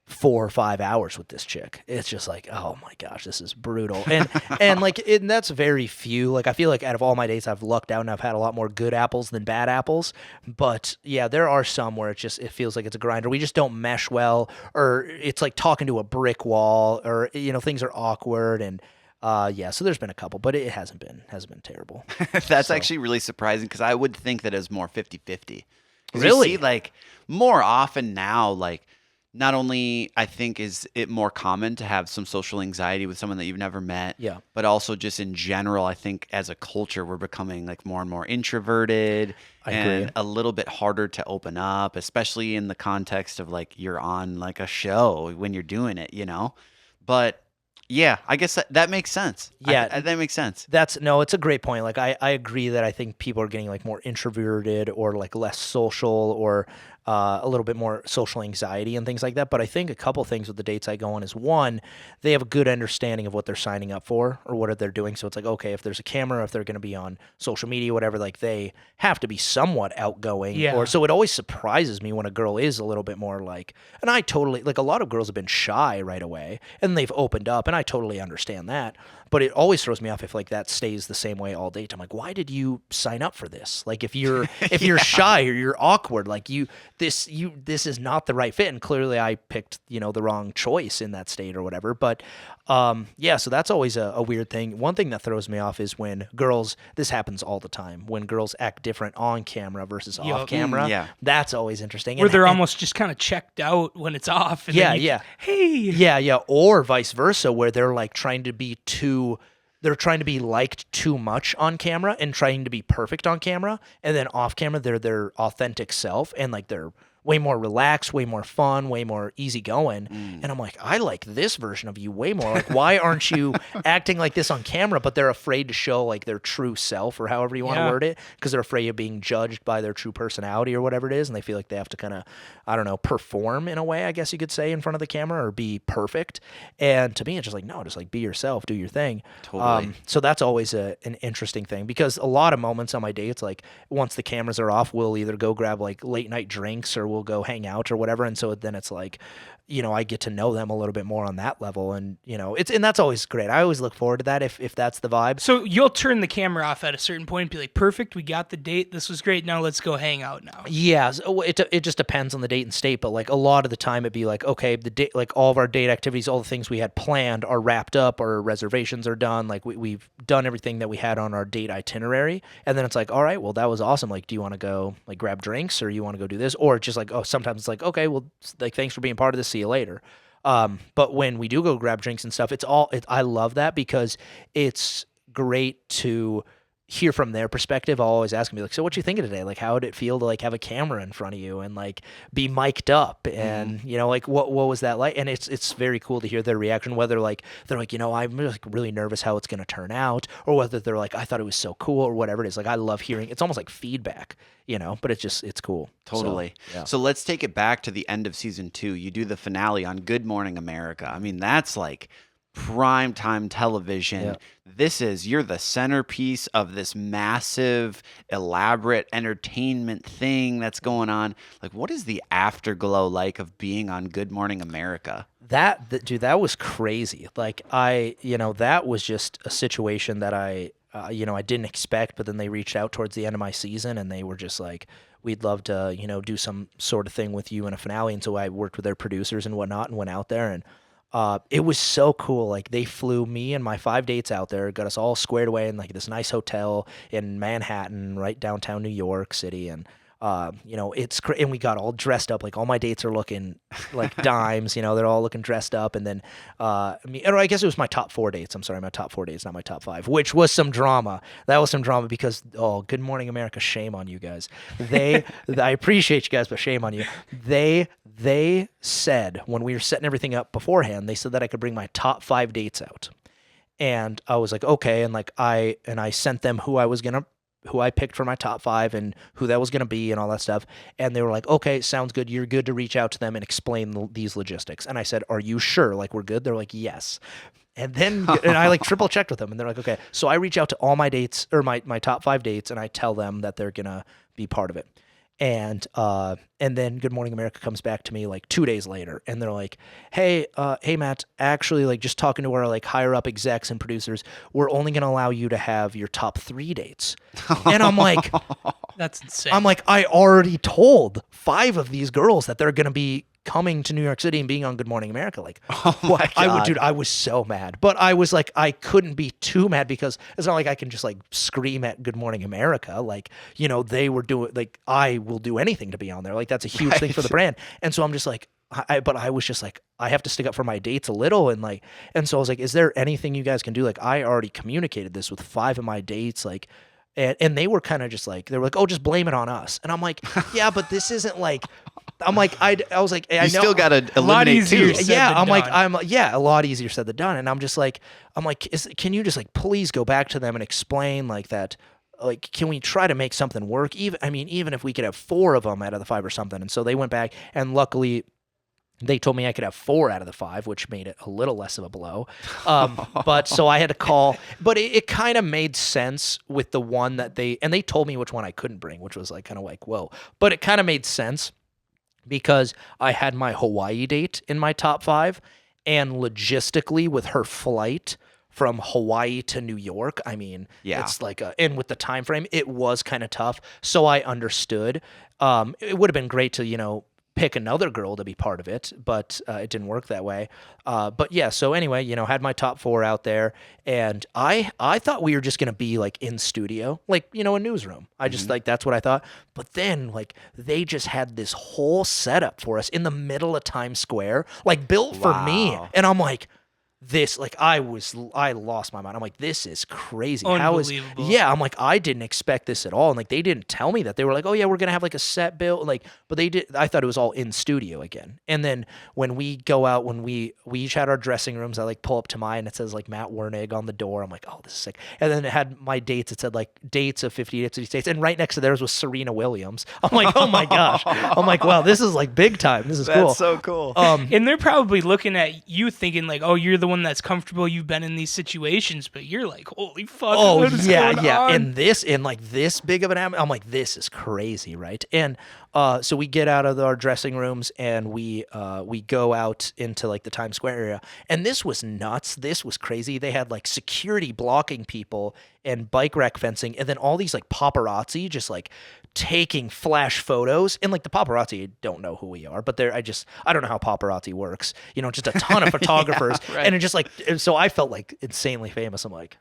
4 or 5 hours with this chick. It's just like, oh my gosh, this is brutal. And that's very few. Like I feel like out of all my dates, I've lucked out and I've had a lot more good apples than bad apples. But yeah, there are some where it feels like it's a grinder. We just don't mesh well, or it's like talking to a brick wall, or things are awkward and. So there's been a couple, but it hasn't been terrible. That's actually really surprising because I would think that it was more 50-50. Really? You see, like, more often now, like, not only I think is it more common to have some social anxiety with someone that you've never met, but also just in general, I think as a culture, we're becoming like more and more introverted and a little bit harder to open up, especially in the context of like you're on like a show when you're doing it, But yeah, I guess that makes sense. Yeah, that makes sense. It's a great point. Like I agree that I think people are getting like more introverted or like less social or a little bit more social anxiety and things like that. But I think a couple things with the dates I go on is one, they have a good understanding of what they're signing up for or what they're doing. So it's like, okay, if there's a camera, if they're going to be on social media, whatever, like they have to be somewhat outgoing. Yeah. So it always surprises me when a girl is a little bit more like, and I totally, like a lot of girls have been shy right away and they've opened up and I totally understand that. But it always throws me off if like that stays the same way all date. I'm like, why did you sign up for this? Like if you're shy or you're awkward, like this is not the right fit. And clearly I picked, the wrong choice in that state or whatever. But so that's always a weird thing. One thing that throws me off is when girls, this happens all the time, when girls act different on camera versus off camera. Yeah. That's always interesting. Where they're almost just kind of checked out when it's off. And Hey. Yeah. Or vice versa, where they're like trying to be they're trying to be liked too much on camera and trying to be perfect on camera. And then off camera, they're their authentic self. And like they're way more relaxed, way more fun, way more easygoing. And I'm like, I like this version of you way more. Like, why aren't you acting like this on camera? But they're afraid to show like their true self or however you want to word it, because they're afraid of being judged by their true personality or whatever it is. And they feel like they have to kind of, I don't know, perform in a way, I guess you could say, in front of the camera or be perfect. And to me, it's just like, no, just like be yourself, do your thing. Totally. So that's always an interesting thing, because a lot of moments on my dates, like once the cameras are off, we'll either go grab like late night drinks or we'll go hang out or whatever. And so then it's like, I get to know them a little bit more on that level. And, and that's always great. I always look forward to that if that's the vibe. So you'll turn the camera off at a certain point and be like, perfect, we got the date. This was great. Now let's go hang out now. Yeah. So it just depends on the date and state. But like a lot of the time it'd be like, okay, the date, like all of our date activities, all the things we had planned are wrapped up, our reservations are done. Like we've done everything that we had on our date itinerary. And then it's like, all right, well, that was awesome. Like, do you want to go like grab drinks or you want to go do this? Or just like, oh, sometimes it's like, okay, well, like, thanks for being part of this. See you later. But when we do go grab drinks and stuff, I love that because it's great to hear from their perspective. I'll always ask them, be like, so what you thinking today? Like, how did it feel to like have a camera in front of you and like be mic'd up and, like what was that like? And it's very cool to hear their reaction, whether like, they're like, I'm like really nervous how it's going to turn out, or whether they're like, I thought it was so cool or whatever it is. Like, I love hearing, it's almost like feedback, but it's cool. Totally. So, So let's take it back to the end of season 2. You do the finale on Good Morning America. I mean, that's like primetime television. Yeah. You're the centerpiece of this massive, elaborate entertainment thing that's going on. Like, what is the afterglow like of being on Good Morning America? Dude, that was crazy. Like that was just a situation that I didn't expect, but then they reached out towards the end of my season and they were just like, we'd love to, do some sort of thing with you in a finale. And so I worked with their producers and whatnot and went out there, and it was so cool. Like, they flew me and my 5 dates out there, got us all squared away in like this nice hotel in Manhattan, right downtown New York City. And it's and we got all dressed up. Like, all my dates are looking like dimes. They're all looking dressed up. And then I guess it was my top 4 dates. I'm sorry, my top 4 dates, not my top 5, which was some drama. That was some drama because Good Morning America, shame on you guys. I appreciate you guys, but shame on you. They said, when we were setting everything up beforehand, they said that I could bring my top 5 dates out. And I was like, okay. And like I sent them who I picked for my top 5 and who that was going to be and all that stuff. And they were like, okay, sounds good. You're good to reach out to them and explain these logistics. And I said, are you sure? Like, we're good? They're like, yes. And then and I like triple checked with them, and they're like, okay. So I reach out to all my dates, or my top 5 dates, and I tell them that they're going to be part of it. And then Good Morning America comes back to me like 2 days later, and they're like, hey Matt, actually, like, just talking to our like higher up execs and producers, we're only going to allow you to have your top 3 dates. And I'm like, that's insane. I'm like, I already told 5 of these girls that they're going to be coming to New York City and being on Good Morning America. Like, I was so mad, but I was like, I couldn't be too mad because it's not like I can just like scream at Good Morning America. Like, they were doing, like, I will do anything to be on there. Like, that's a huge thing for the brand. And so I'm just like, but I was just like, I have to stick up for my dates a little. And so I was like, is there anything you guys can do? Like, I already communicated this with 5 of my dates. Like, and they were kind of just like, they were like, oh, just blame it on us. And I'm like, yeah, but this isn't like, I'm like, I was like, I know, still got to eliminate 2. Yeah, I'm like, a lot easier said than done. And I'm like, can you just like please go back to them and explain like that? Like, can we try to make something work? Even if we could have 4 of them out of the 5 or something. And so they went back, and luckily they told me I could have 4 out of the 5, which made it a little less of a blow. But so I had to call, but it kind of made sense with the one that they told me which one I couldn't bring, which was like kind of like, whoa, but it kind of made sense because I had my Hawaii date in my top 5, and logistically with her flight from Hawaii to New York, I mean, it's like and with the time frame, it was kind of tough. So I understood. It would have been great to, pick another girl to be part of it, but it didn't work that way. But yeah, so anyway, had my top 4 out there, and I thought we were just gonna be like in studio, like, a newsroom. I just like, that's what I thought. But then like they just had this whole setup for us in the middle of Times Square, like built for me, and I'm like, this, like, I lost my mind. I'm like, this is crazy. Unbelievable. I'm like, I didn't expect this at all. And like, they didn't tell me that. They were like, oh yeah, we're going to have like a set built, like, but they did. I thought it was all in studio again. And then when we go out, when we each had our dressing rooms, I like pull up to mine and it says like Matt Wurnig on the door. I'm like, oh, this is sick. And then it had my dates. It said like dates of 50 dates of States. And right next to theirs was Serena Williams. I'm like, oh my gosh. I'm like, wow, this is like big time. This is cool. That's so cool. And they're probably looking at you thinking like, oh, you're the one that's comfortable, you've been in these situations, but you're like, holy fuck, what is going on? And this big of an I'm like, this is crazy, right? And so we get out of our dressing rooms and we go out into like the Times Square area, and this was nuts. This was crazy. They had like security blocking people and bike rack fencing, and then all these like paparazzi just like taking flash photos. And like the paparazzi don't know who we are, but I don't know how paparazzi works, just a ton of photographers. Right. And it just like, so I felt like insanely famous. I'm like,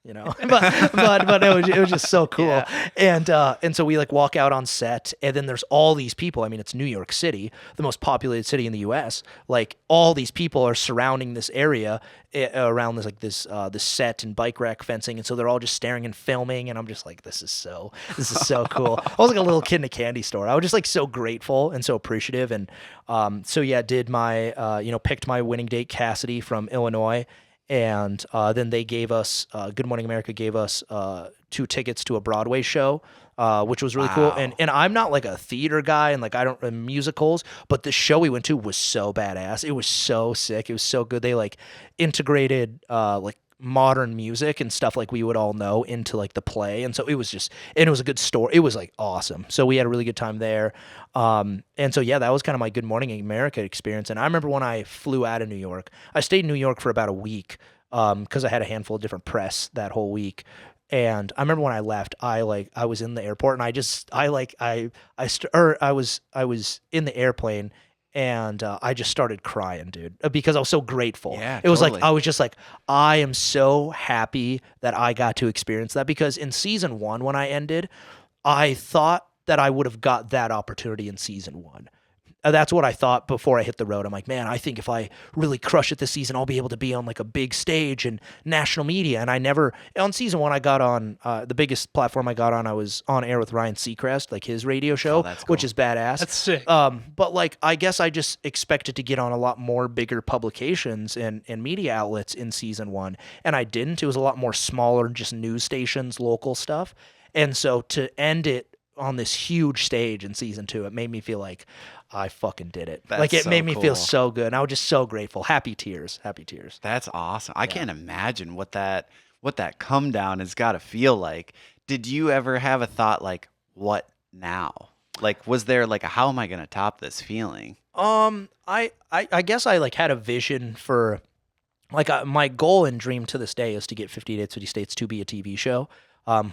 but it was just so cool. Yeah. And so we like walk out on set, and then there's all these people. I mean, it's New York City, the most populated city in the US. Like, all these people are surrounding this area around this set and bike rack fencing. And so they're all just staring and filming. And I'm just like, this is so cool. I was like a little kid in a candy store. I was just like so grateful and so appreciative. And, did my, picked my winning date, Cassidy from Illinois. And then they gave us, Good Morning America gave us 2 tickets to a Broadway show, which was really cool. And I'm not like a theater guy and like I don't musicals, but the show we went to was so badass. It was so sick. It was so good. They like integrated like modern music and stuff like we would all know into like the play. And so it was just, and it was a good story. It was like awesome. So we had a really good time there. And so, yeah, that was kind of my Good Morning America experience. And I remember when I flew out of New York, I stayed in New York for about a week because I had a handful of different press that whole week. And I remember when I left, I was in the airport and I was in the airplane and I just started crying, dude, because I was so grateful. Yeah, it was totally. like I was just like, I am so happy that I got to experience that, because in season 1 when I ended, I thought that I would have got that opportunity in season 1. That's what I thought before I hit the road. I'm like, man, I think if I really crush it this season, I'll be able to be on like a big stage and national media. And I never, on season 1, I got on the biggest platform I got on. I was on air with Ryan Seacrest, like his radio show, that's cool. which is badass. That's sick. But like, I guess I just expected to get on a lot more bigger publications and media outlets in season 1. And I didn't. It was a lot more smaller, just news stations, local stuff. And so to end it on this huge stage in season 2, it made me feel like I fucking did it. That's like it so made me cool. feel so good. And I was just so grateful. Happy tears. That's awesome. I can't imagine what that come down has got to feel like. Did you ever have a thought like, what now? Like, was there like a, how am I going to top this feeling? I guess I like had a vision for like my goal and dream to this day is to get 50 Dates, 50 States to be a TV show.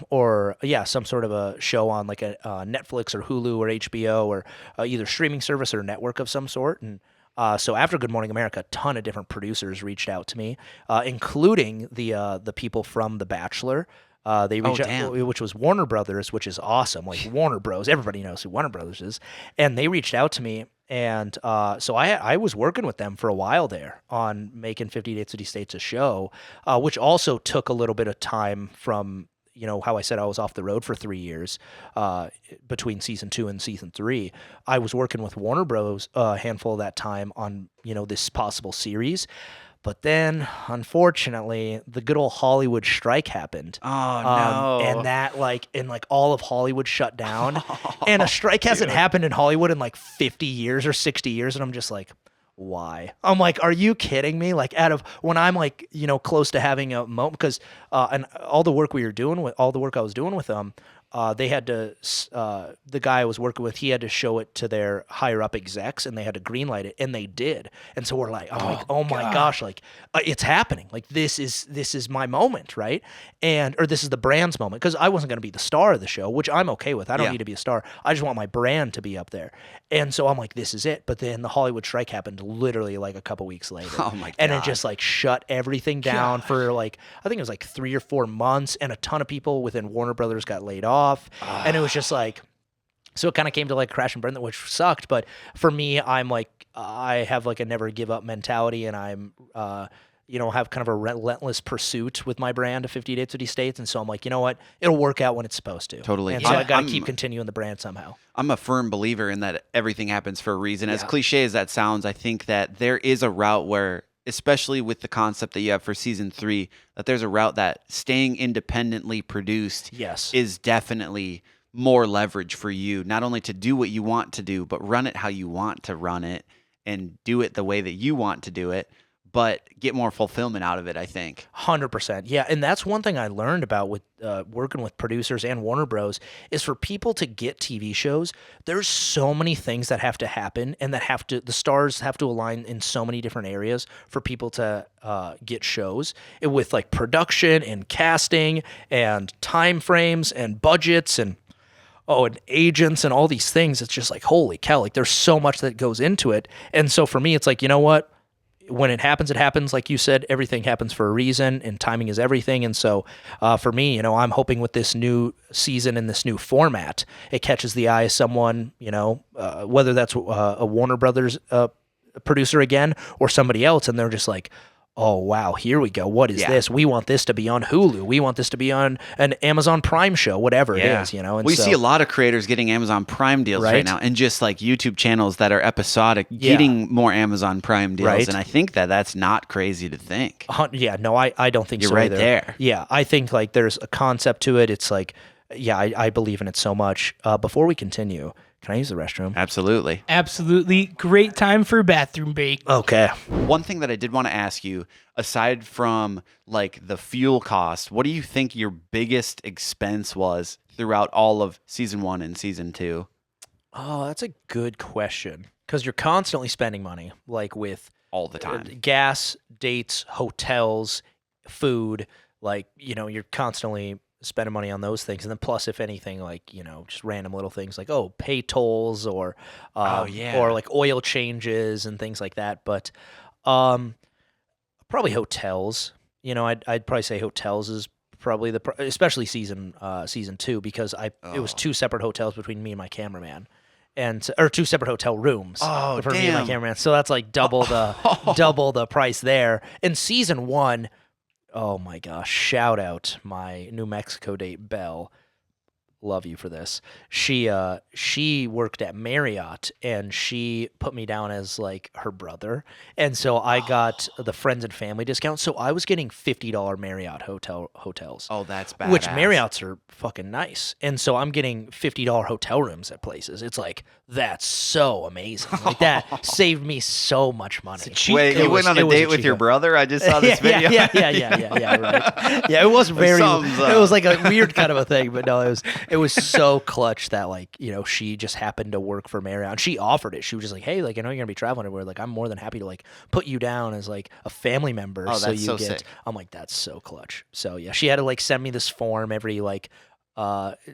Or some sort of a show on like a Netflix or Hulu or HBO or either streaming service or network of some sort. And so after Good Morning America, a ton of different producers reached out to me, including the people from The Bachelor. They reached out, which was Warner Brothers, which is awesome. Like Warner Bros. Everybody knows who Warner Brothers is. And they reached out to me. And so I was working with them for a while there on making 50 Dates, 50 States a show, which also took a little bit of time from, you know, how I said I was off the road for 3 years between season 2 and season 3. I was working with Warner Bros. A handful of that time on, you know, this possible series. But then, unfortunately, the good old Hollywood strike happened. Oh, no. And that, like, all of Hollywood shut down. And a strike hasn't happened in Hollywood in, like, 50 years or 60 years. And I'm just like, why? I'm like, are you kidding me? Like, out of when I'm like, you know, close to having a moment, because and all the work I was doing with them, they had to, the guy I was working with, he had to show it to their higher up execs and they had to greenlight it, and they did. And so we're like, oh my gosh, like it's happening. Like this is my moment, right? Or this is the brand's moment, because I wasn't going to be the star of the show, which I'm okay with. I don't need to be a star. I just want my brand to be up there. And so I'm like, this is it. But then the Hollywood strike happened literally like a couple weeks later. Oh my God. And it just like shut everything down for like, I think it was like 3 or 4 months, and a ton of people within Warner Brothers got laid off. And it was just like, so it kind of came to like crash and burn, which sucked. But for me, I'm like, I have like a never give up mentality, and I'm, you know, have kind of a relentless pursuit with my brand of 50 Dates, 50 States. And so I'm like, you know what? It'll work out when it's supposed to. Totally. And so I got to keep continuing the brand somehow. I'm a firm believer in that everything happens for a reason. As cliche as that sounds, I think that there is a route where, especially with the concept that you have for season 3, that there's a route that staying independently produced is definitely more leverage for you, not only to do what you want to do, but run it how you want to run it and do it the way that you want to do it, but get more fulfillment out of it, I think. 100%. Yeah, and that's one thing I learned about with working with producers and Warner Bros. Is for people to get TV shows, there's so many things that have to happen, and the stars have to align in so many different areas for people to get shows, with like production and casting and time frames and budgets and agents and all these things. It's just like, holy cow, like there's so much that goes into it. And so for me, it's like, you know what? When it happens, it happens. Like you said, everything happens for a reason, and timing is everything. And so for me, you know, I'm hoping with this new season and this new format, it catches the eye of someone, you know, whether that's a Warner Brothers producer again or somebody else, and they're just like, oh wow, here we go. What is this? We want this to be on Hulu. We want this to be on an Amazon Prime show, whatever it is, And we see a lot of creators getting Amazon Prime deals right now, and just like YouTube channels that are episodic getting more Amazon Prime deals. And I think that's not crazy to think. No, I don't think You're so right either. there. Yeah, I think like there's a concept to it. It's like, I believe in it so much. Before we continue, can I use the restroom? Absolutely. Absolutely. Great time for a bathroom break. Okay. One thing that I did want to ask you, aside from like the fuel cost, what do you think your biggest expense was throughout all of season 1 and season 2? Oh, that's a good question. Because you're constantly spending money, like with all the time. Gas, dates, hotels, food, like, you're constantly spending money on those things. And then plus, if anything, like, just random little things like, pay tolls or like oil changes and things like that. But probably hotels. I'd probably say hotels is probably especially season 2, because it was 2 separate hotels between me and my cameraman. Or 2 separate hotel rooms for me and my cameraman. So that's like double the price there. In season 1, oh my gosh, shout out my New Mexico date, Belle. Love you for this. She worked at Marriott, and she put me down as like her brother, and so I got the friends and family discount. So I was getting $50 Marriott hotels. Oh, that's bad. Which Marriotts are fucking nice, and so I'm getting $50 hotel rooms at places. It's like, that's so amazing. Like that saved me so much money. Wait, you went on a date with your brother? I just saw this video. Yeah, right. Yeah, it was very. It was like a weird kind of a thing, but no, it was so clutch that like, she just happened to work for Marriott, and she offered it. She was just like, hey, like, I know you're gonna be traveling everywhere. Like, I'm more than happy to like put you down as like a family member. Oh, so that's you so get. sick. I'm like, that's so clutch. So yeah, she had to like send me this form every like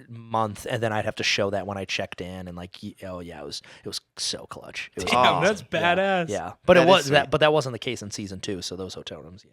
month, and then I'd have to show that when I checked in, and like, it was so clutch. It was Damn, that's badass. Yeah, but that wasn't the case in season 2. So those hotel rooms,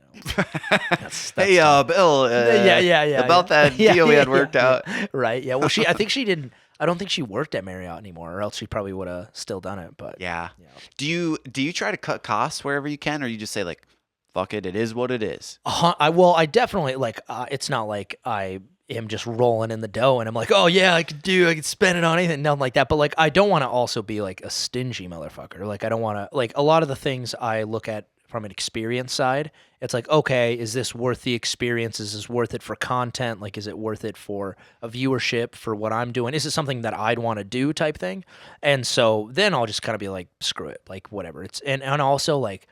that's hey, Bill. About that deal we had worked out. Right. Yeah. Well, I think she didn't. I don't think she worked at Marriott anymore, or else she probably would have still done it. But yeah. Do you try to cut costs wherever you can, or you just say like, fuck it, it is what it is? I definitely like. It's not like I am just rolling in the dough and I'm like, oh yeah, I could spend it on anything, nothing like that. But like, I don't want to also be like a stingy motherfucker. Like, I don't want to, like, a lot of the things I look at from an experience side, it's like, okay, is this worth the experience? Is this worth it for content? Like, is it worth it for a viewership, for what I'm doing? Is it something that I'd want to do type thing? And so then I'll just kind of be like, screw it, like whatever. And also like,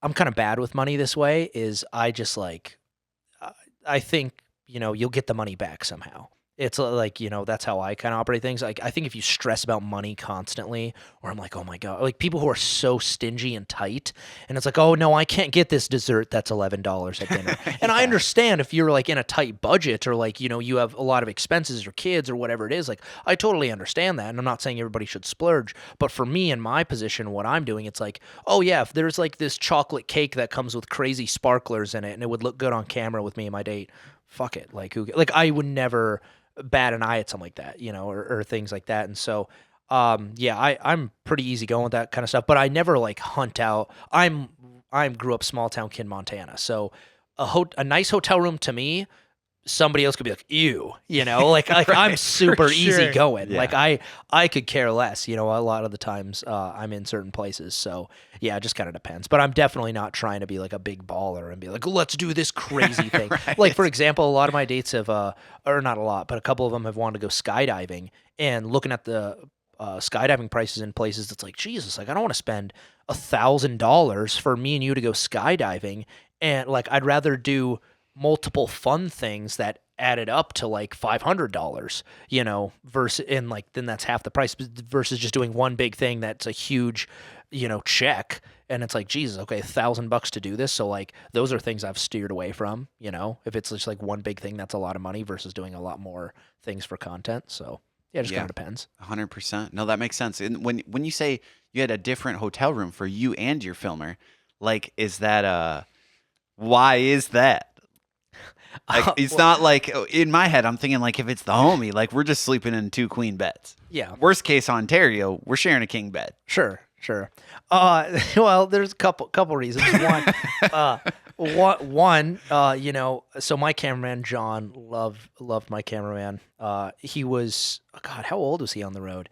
I'm kind of bad with money this way, is I just like, I think, you'll get the money back somehow. It's like, that's how I kind of operate things. Like, I think if you stress about money constantly, or I'm like, oh my God, like people who are so stingy and tight, and it's like, oh no, I can't get this dessert that's $11 at dinner. And I understand if you're like in a tight budget, or like, you have a lot of expenses or kids or whatever it is, like I totally understand that. And I'm not saying everybody should splurge, but for me in my position, what I'm doing, it's like, oh yeah, if there's like this chocolate cake that comes with crazy sparklers in it and it would look good on camera with me and my date, fuck it. Like I would never bat an eye at something like that, or things like that. And so, I'm pretty easygoing with that kind of stuff, but I never like hunt out. I grew up small town kid, Montana. So a nice hotel room to me, somebody else could be like, ew, like right, I'm super easygoing. Yeah. Like I could care less, a lot of the times I'm in certain places. So yeah, it just kind of depends, but I'm definitely not trying to be like a big baller and be like, let's do this crazy thing. Right. Like for example, a lot of my dates have, or not a lot, but a couple of them have wanted to go skydiving, and looking at the skydiving prices in places that's like, Jesus, like I don't want to spend $1,000 for me and you to go skydiving. And like, I'd rather do multiple fun things that added up to like $500, versus, and like, then that's half the price versus just doing one big thing that's a huge, check. And it's like, Jesus, okay, $1,000 to do this. So like, those are things I've steered away from, if it's just like one big thing, that's a lot of money versus doing a lot more things for content. So yeah, it just kind of depends. 100%. No, that makes sense. And when you say you had a different hotel room for you and your filmer, like, is that, why is that? Like, it's not like, in my head, I'm thinking like, if it's the homie, like we're just sleeping in 2 queen beds. Yeah. Worst case Ontario, we're sharing a king bed. Sure. Well, there's a couple reasons. So my cameraman John loved my cameraman. He was, God, how old was he on the road?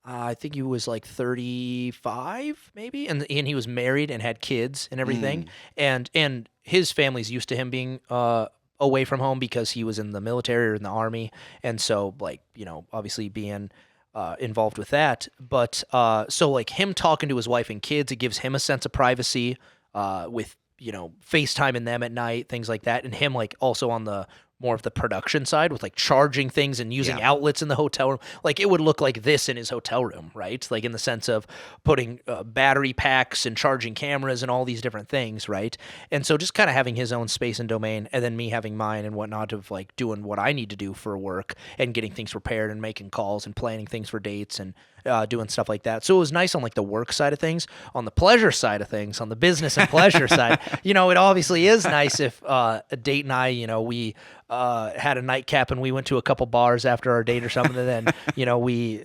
I think he was like 35 maybe, and he was married and had kids and everything. And his family's used to him being away from home because he was in the military or in the army, and so like, obviously being involved with that. But so like him talking to his wife and kids, it gives him a sense of privacy with FaceTiming them at night, things like that, and him like also on the more of the production side with like charging things and using outlets in the hotel room. Like it would look like this in his hotel room, right? Like in the sense of putting battery packs and charging cameras and all these different things, right? And so just kind of having his own space and domain, and then me having mine and whatnot of like doing what I need to do for work and getting things prepared and making calls and planning things for dates and doing stuff like that. So it was nice on like the work side of things. On the pleasure side of things, on the business and pleasure side, it obviously is nice if a date and I, we had a nightcap and we went to a couple bars after our date or something, and then we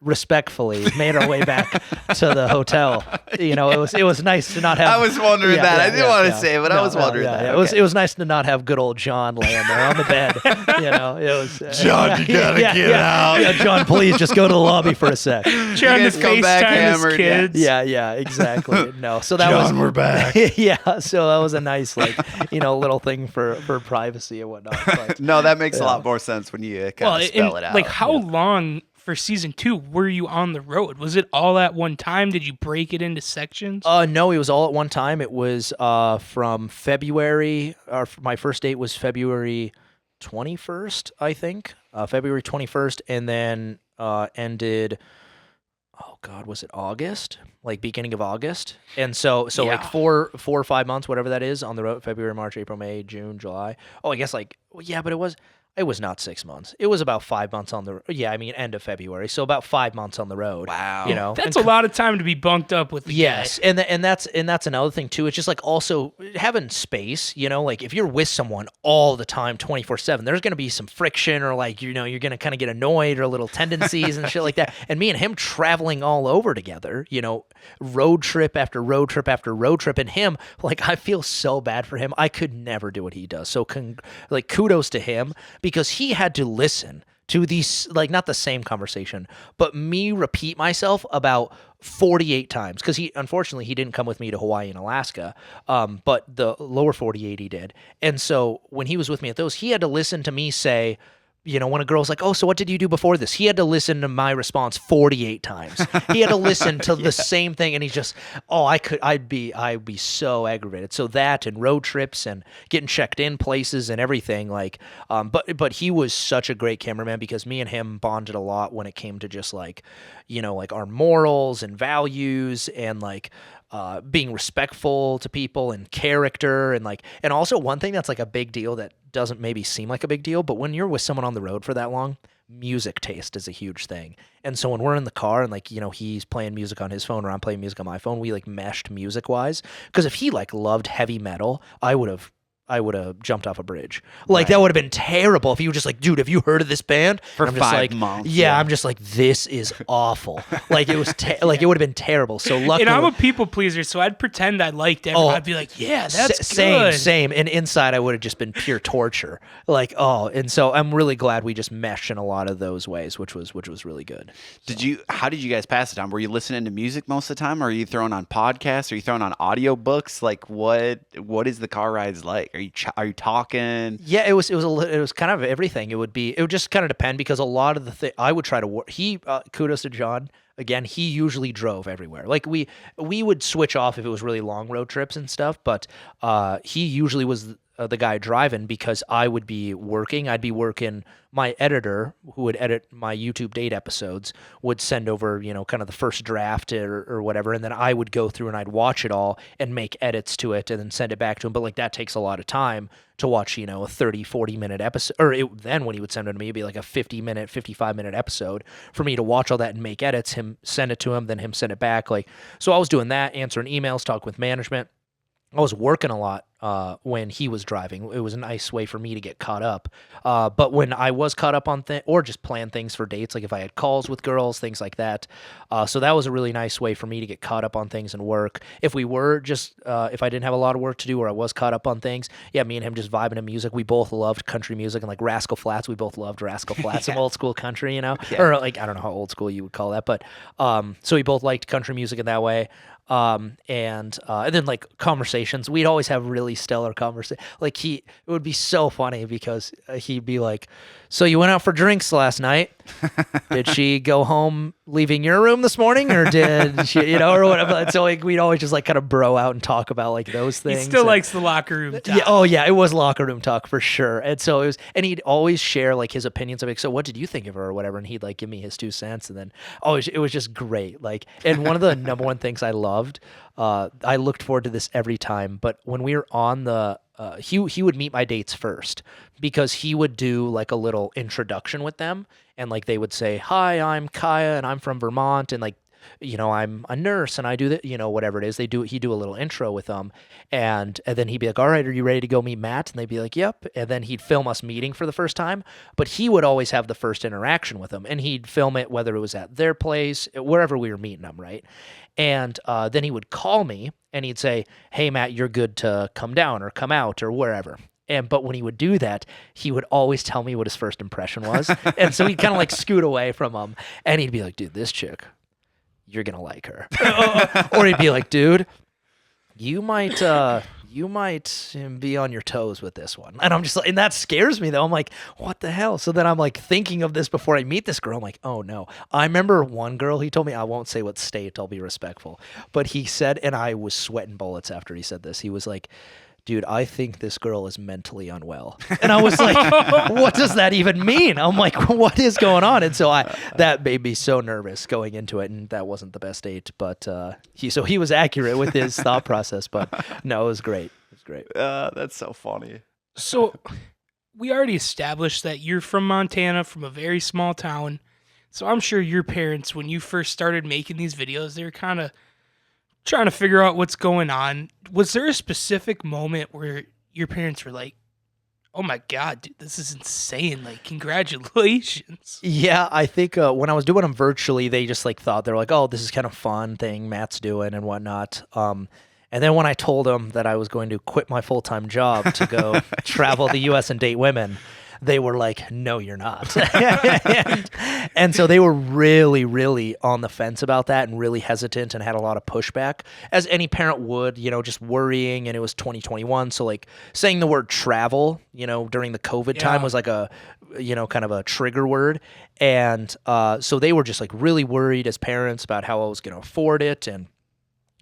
respectfully made our way back to the hotel. It was nice to not have. I was wondering that. I didn't want to say, but I was wondering that. Yeah. Okay. It was nice to not have good old John laying there on the bed. It was John, you gotta get out. Yeah, John, please just go to the lobby for a sec. Trying to come back FaceTime his hammered, kids. Yeah, exactly. No, so that John, we're back. Yeah, so that was a nice little thing for privacy and whatnot. But, No, that makes a lot more sense when you kind of spell it out. Like how long for season 2 were you on the road? Was it all at one time? Did you break it into sections? No, it was all at one time. It was from February. My first date was February 21st, I think. February 21st, and then ended. Oh God, was it August? Like beginning of August, and so like 4 or 5 months, whatever that is, on the road. February, March, April, May, June, July. Oh, I guess but it was not 6 months. It was about 5 months on the end of February. So about 5 months on the road. Wow. That's a lot of time to be bunked up with the guy. And that's another thing too. It's just like also having space, like if you're with someone all the time 24/7, there's going to be some friction or like you're going to kind of get annoyed or little tendencies and shit like that. And me and him traveling all over together, road trip after road trip after road trip, and him, like I feel so bad for him. I could never do what he does. So kudos to him, because he had to listen to these, like not the same conversation, but me repeat myself about 48 times, because unfortunately he didn't come with me to Hawaii and Alaska, but the lower 48 he did. And so when he was with me at those, he had to listen to me say, when a girl's like, oh, so what did you do before this? He had to listen to my response 48 times. He had to listen to the same thing. And he's just, I'd be so aggravated. So that and road trips and getting checked in places and everything but he was such a great cameraman, because me and him bonded a lot when it came to just like our morals and values and being respectful to people and character and also one thing that's like a big deal that doesn't maybe seem like a big deal, but when you're with someone on the road for that long, music taste is a huge thing. And so when we're in the car and he's playing music on his phone or I'm playing music on my phone, we meshed music wise, because if he loved heavy metal, I would have jumped off a bridge. That would have been terrible if he was just like, dude, have you heard of this band? For I'm 5 months. Yeah, I'm just like, this is awful. It was it would have been terrible. So luckily, and I'm a people pleaser, so I'd pretend I liked everyone. I'd be like, yeah, that's good. Same. And inside I would have just been pure torture. And so I'm really glad we just meshed in a lot of those ways, which was really good. How did you guys pass the time? Were you listening to music most of the time? Or are you throwing on podcasts? Are you throwing on audiobooks? What is the car rides like? Are you talking? Yeah, it was kind of everything. It would just kind of depend, because a lot of the I would try to work. Kudos to John. Again, he usually drove everywhere. We would switch off if it was really long road trips and stuff, but he usually was the guy driving, because I would be working. I'd be working. My editor, who would edit my YouTube date episodes, would send over, kind of the first draft or whatever, and then I would go through and I'd watch it all and make edits to it and then send it back to him. But that takes a lot of time to watch, a 30, 40-minute episode. Or then when he would send it to me, it'd be like a 50-minute, 55-minute episode for me to watch all that and make edits, him send it to him, then him send it back. So I was doing that, answering emails, talking with management. I was working a lot when he was driving. It was a nice way for me to get caught up. But when I was caught up on or just plan things for dates, like if I had calls with girls, things like that. So that was a really nice way for me to get caught up on things and work. If we were just, if I didn't have a lot of work to do or I was caught up on things, yeah, me and him just vibing to music. We both loved country music and like Rascal Flatts. We both loved Rascal Flatts, some old school country, you know, or like, I don't know how old school you would call that, but so we both liked country music in that way. And then like conversations, we'd always have really stellar conversations. Like it would be so funny because he'd be like, so you went out for drinks last night. Did she go home leaving your room this morning or did she, you know, or whatever. And so like, we'd always just like kind of bro out and talk about like those things. He still likes the locker room talk. Yeah, oh yeah, it was locker room talk for sure. And so it was, and he'd always share like his opinions of it. So what did you think of her or whatever? And he'd like give me his 2 cents. And then, it was just great. Like, and one of the number one things I loved, I looked forward to this every time, but when we were on he would meet my dates first because he would do like a little introduction with them. And like, they would say, hi, I'm Kaya and I'm from Vermont. And like, you know, I'm a nurse and I do that, you know, whatever it is he'd do a little intro with them. And then he'd be like, all right, are you ready to go meet Matt? And they'd be like, yep. And then he'd film us meeting for the first time, but he would always have the first interaction with them and he'd film it, whether it was at their place, wherever we were meeting them. Right. And then he would call me and he'd say, hey, Matt, you're good to come down or come out or wherever. But when he would do that, he would always tell me what his first impression was. And so he'd kind of like scoot away from him and he'd be like, dude, this chick, you're going to like her. Or he'd be like, dude, you might be on your toes with this one. And I'm just like, and that scares me though. I'm like, what the hell? So then I'm like thinking of this before I meet this girl. I'm like, oh no. I remember one girl, he told me, I won't say what state, I'll be respectful. But he said, and I was sweating bullets after he said this. He was like, dude, I think this girl is mentally unwell. And I was like, what does that even mean? I'm like, what is going on? And so that made me so nervous going into it. And that wasn't the best date, but he was accurate with his thought process, but no, it was great. It was great. That's so funny. So we already established that you're from Montana, from a very small town. So I'm sure your parents, when you first started making these videos, they were kind of trying to figure out what's going on. Was there a specific moment where your parents were like, oh my God, dude, this is insane. Like, congratulations. Yeah, I think when I was doing them virtually, they just like thought, they were like, oh, this is kind of fun thing Matt's doing and whatnot. And then when I told them that I was going to quit my full-time job to go travel the U.S. and date women, they were like, no, you're not. and so they were really, really on the fence about that and really hesitant and had a lot of pushback, as any parent would, you know, just worrying. And it was 2021. So like saying the word travel, you know, during the COVID time was like a, you know, kind of a trigger word. And so they were just like really worried as parents about how I was going to afford it and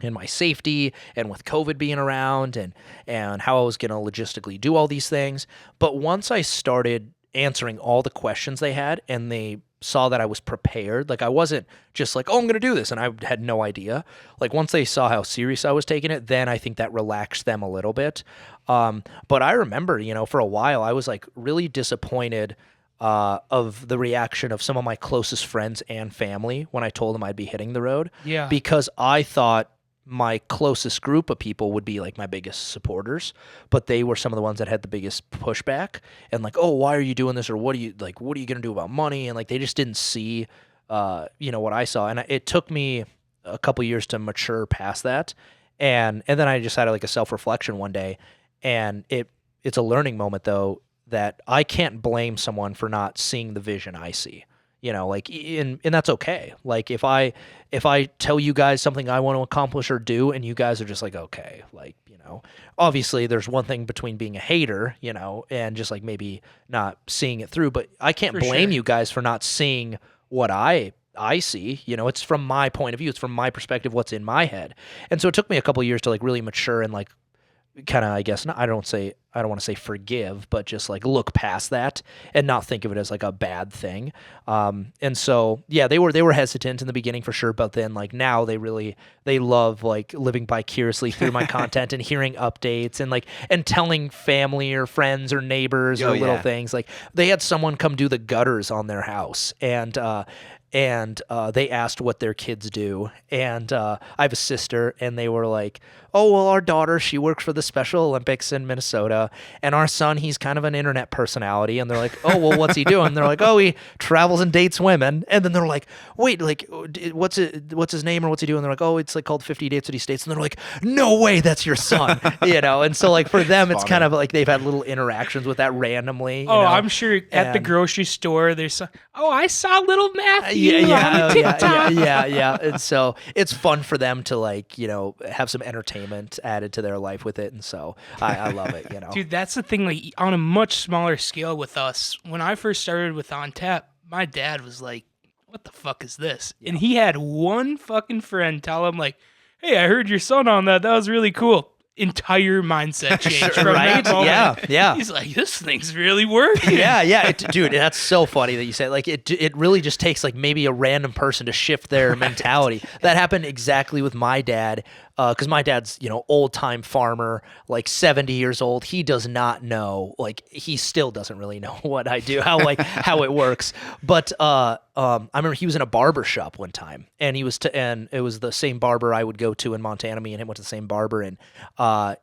my safety and with COVID being around and how I was going to logistically do all these things. But once I started answering all the questions they had and they saw that I was prepared, like I wasn't just like, oh, I'm going to do this. And I had no idea. Like once they saw how serious I was taking it, then I think that relaxed them a little bit. But I remember, you know, for a while I was like really disappointed of the reaction of some of my closest friends and family when I told them I'd be hitting the road. Yeah. Because I thought my closest group of people would be like my biggest supporters, but they were some of the ones that had the biggest pushback and like, oh, why are you doing this? Or what are you going to do about money? And like, they just didn't see, you know, what I saw. And it took me a couple years to mature past that. And then I just had like a self-reflection one day, and it's a learning moment though, that I can't blame someone for not seeing the vision I see. You know, like, and that's okay. Like if I tell you guys something I want to accomplish or do, and you guys are just like, okay, like, you know, obviously there's one thing between being a hater, you know, and just like maybe not seeing it through, but I can't blame you guys for not seeing what I see. You know, it's from my point of view. It's from my perspective, what's in my head. And so it took me a couple of years to like really mature and like kind of, I guess, I don't want to say forgive, but just like look past that and not think of it as like a bad thing. And so, yeah, they were hesitant in the beginning for sure. But then like now they love like living vicariously through my content and hearing updates and like, and telling family or friends or neighbors or little things. Like they had someone come do the gutters on their house and they asked what their kids do. And I have a sister, and they were like, oh, well, our daughter, she works for the Special Olympics in Minnesota, and our son, he's kind of an internet personality. And they're like, oh, well, what's he doing? They're like, oh, he travels and dates women. And then they're like, wait, like, what's his name or what's he doing? They're like, oh, it's like called 50 Dates with These States. And they're like, no way, that's your son, you know? And so like for them, it's kind of like they've had little interactions with that randomly. Oh, I'm sure at the grocery store, there's I saw little Matthew yeah, on TikTok. yeah. And so it's fun for them to like, you know, have some entertainment added to their life with it. And so I love it, you know. Dude, that's the thing, like on a much smaller scale with us, when I first started with On Tap, my dad was like, what the fuck is this? And he had one fucking friend tell him like, hey, I heard your son on that. That was really cool. Entire mindset change from right? that moment. Yeah. He's like, this thing's really working. Yeah. Dude, that's so funny that you say like it really just takes like maybe a random person to shift their mentality. That happened exactly with my dad. Because my dad's, you know, old time farmer, like 70 years old. He does not know, like he still doesn't really know what I do, how it works. But I remember he was in a barber shop one time, and and it was the same barber I would go to in Montana. Me and him went to the same barber, and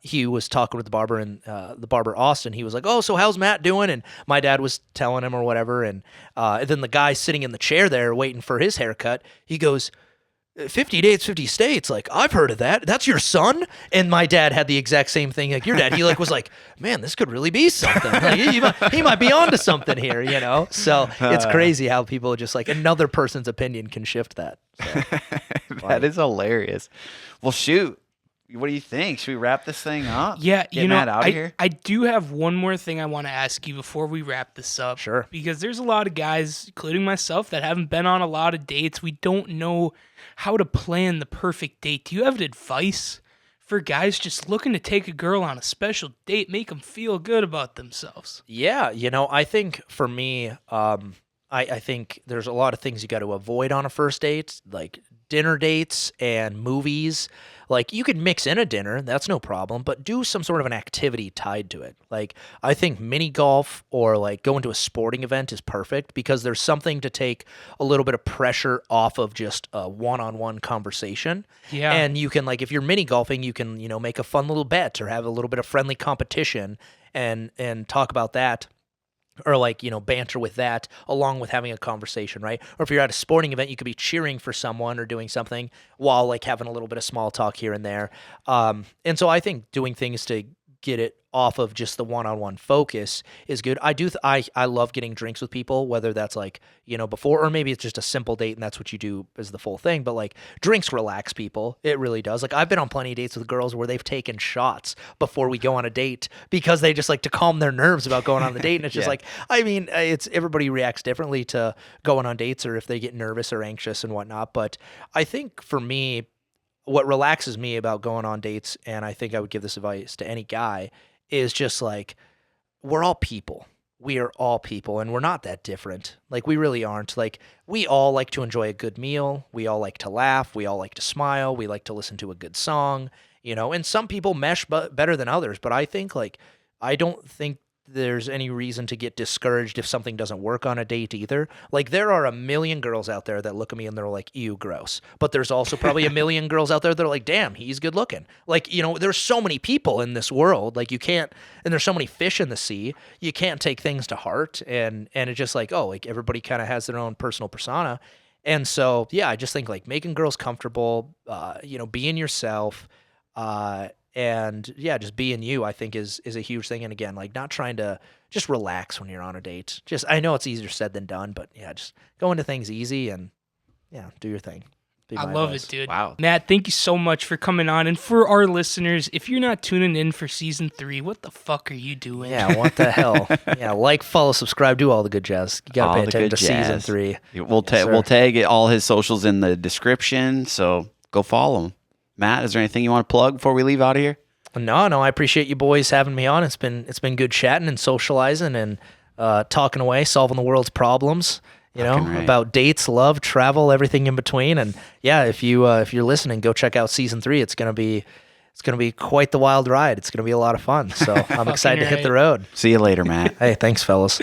he was talking with the barber, and the barber Austin. He was like, "Oh, so how's Matt doing?" And my dad was telling him or whatever, and then the guy sitting in the chair there waiting for his haircut, he goes, 50 Dates, 50 States, like, I've heard of that. That's your son? And my dad had the exact same thing like your dad. He like was like, man, this could really be something. Like, he might be onto something here, you know? So it's crazy how people just like another person's opinion can shift that. So, that is hilarious. Well, shoot. What do you think? Should we wrap this thing up? Yeah, Get you know, Matt out of here? I do have one more thing I want to ask you before we wrap this up. Sure. Because there's a lot of guys, including myself, that haven't been on a lot of dates. We don't know how to plan the perfect date. Do you have advice for guys just looking to take a girl on a special date, make them feel good about themselves? Yeah, you know, I think for me, I think there's a lot of things you got to avoid on a first date, like dinner dates and movies. Like you could mix in a dinner, that's no problem, but do some sort of an activity tied to it. Like I think mini golf or like going to a sporting event is perfect because there's something to take a little bit of pressure off of just a one-on-one conversation. Yeah. And you can like if you're mini golfing, you can, you know, make a fun little bet or have a little bit of friendly competition and talk about that. Or like, you know, banter with that along with having a conversation, right? Or if you're at a sporting event, you could be cheering for someone or doing something while like having a little bit of small talk here and there. And so I think doing things to get it off of just the one-on-one focus is good. I love getting drinks with people, whether that's like, you know, before, or maybe it's just a simple date and that's what you do as the full thing. But like drinks relax people. It really does. Like I've been on plenty of dates with girls where they've taken shots before we go on a date because they just like to calm their nerves about going on the date. And it's just like, I mean, it's everybody reacts differently to going on dates or if they get nervous or anxious and whatnot. But I think for me, what relaxes me about going on dates, and I think I would give this advice to any guy, is just like, we're all people. We are all people, and we're not that different. Like, we really aren't. Like, we all like to enjoy a good meal. We all like to laugh. We all like to smile. We like to listen to a good song, you know, and some people mesh better than others. But I think, like, I don't think there's any reason to get discouraged if something doesn't work on a date either. Like there are a million girls out there that look at me and they're like, ew, gross. But there's also probably a million girls out there that are like, damn, he's good looking. Like, you know, there's so many people in this world. Like you can't, and there's so many fish in the sea. You can't take things to heart. And it's just like, oh, like everybody kind of has their own personal persona. And so, yeah, I just think like making girls comfortable, you know, being yourself, and yeah, just being you, I think is a huge thing. And again, like not trying to just relax when you're on a date. Just, I know it's easier said than done, but yeah, just go into things easy and yeah, do your thing. I love it, dude. Wow. Matt, thank you so much for coming on. And for our listeners, if you're not tuning in for season 3, what the fuck are you doing? Yeah, what the hell? Yeah, like, follow, subscribe, do all the good jazz. You got to pay attention to season 3. We'll tag all his socials in the description, so go follow him. Matt, is there anything you want to plug before we leave out of here? No, I appreciate you boys having me on. It's been good chatting and socializing and talking away, solving the world's problems. You know, right. About dates, love, travel, everything in between. And yeah, if you're listening, go check out season 3. It's gonna be quite the wild ride. It's gonna be a lot of fun. So I'm excited to hit the road. See you later, Matt. Hey, thanks, fellas.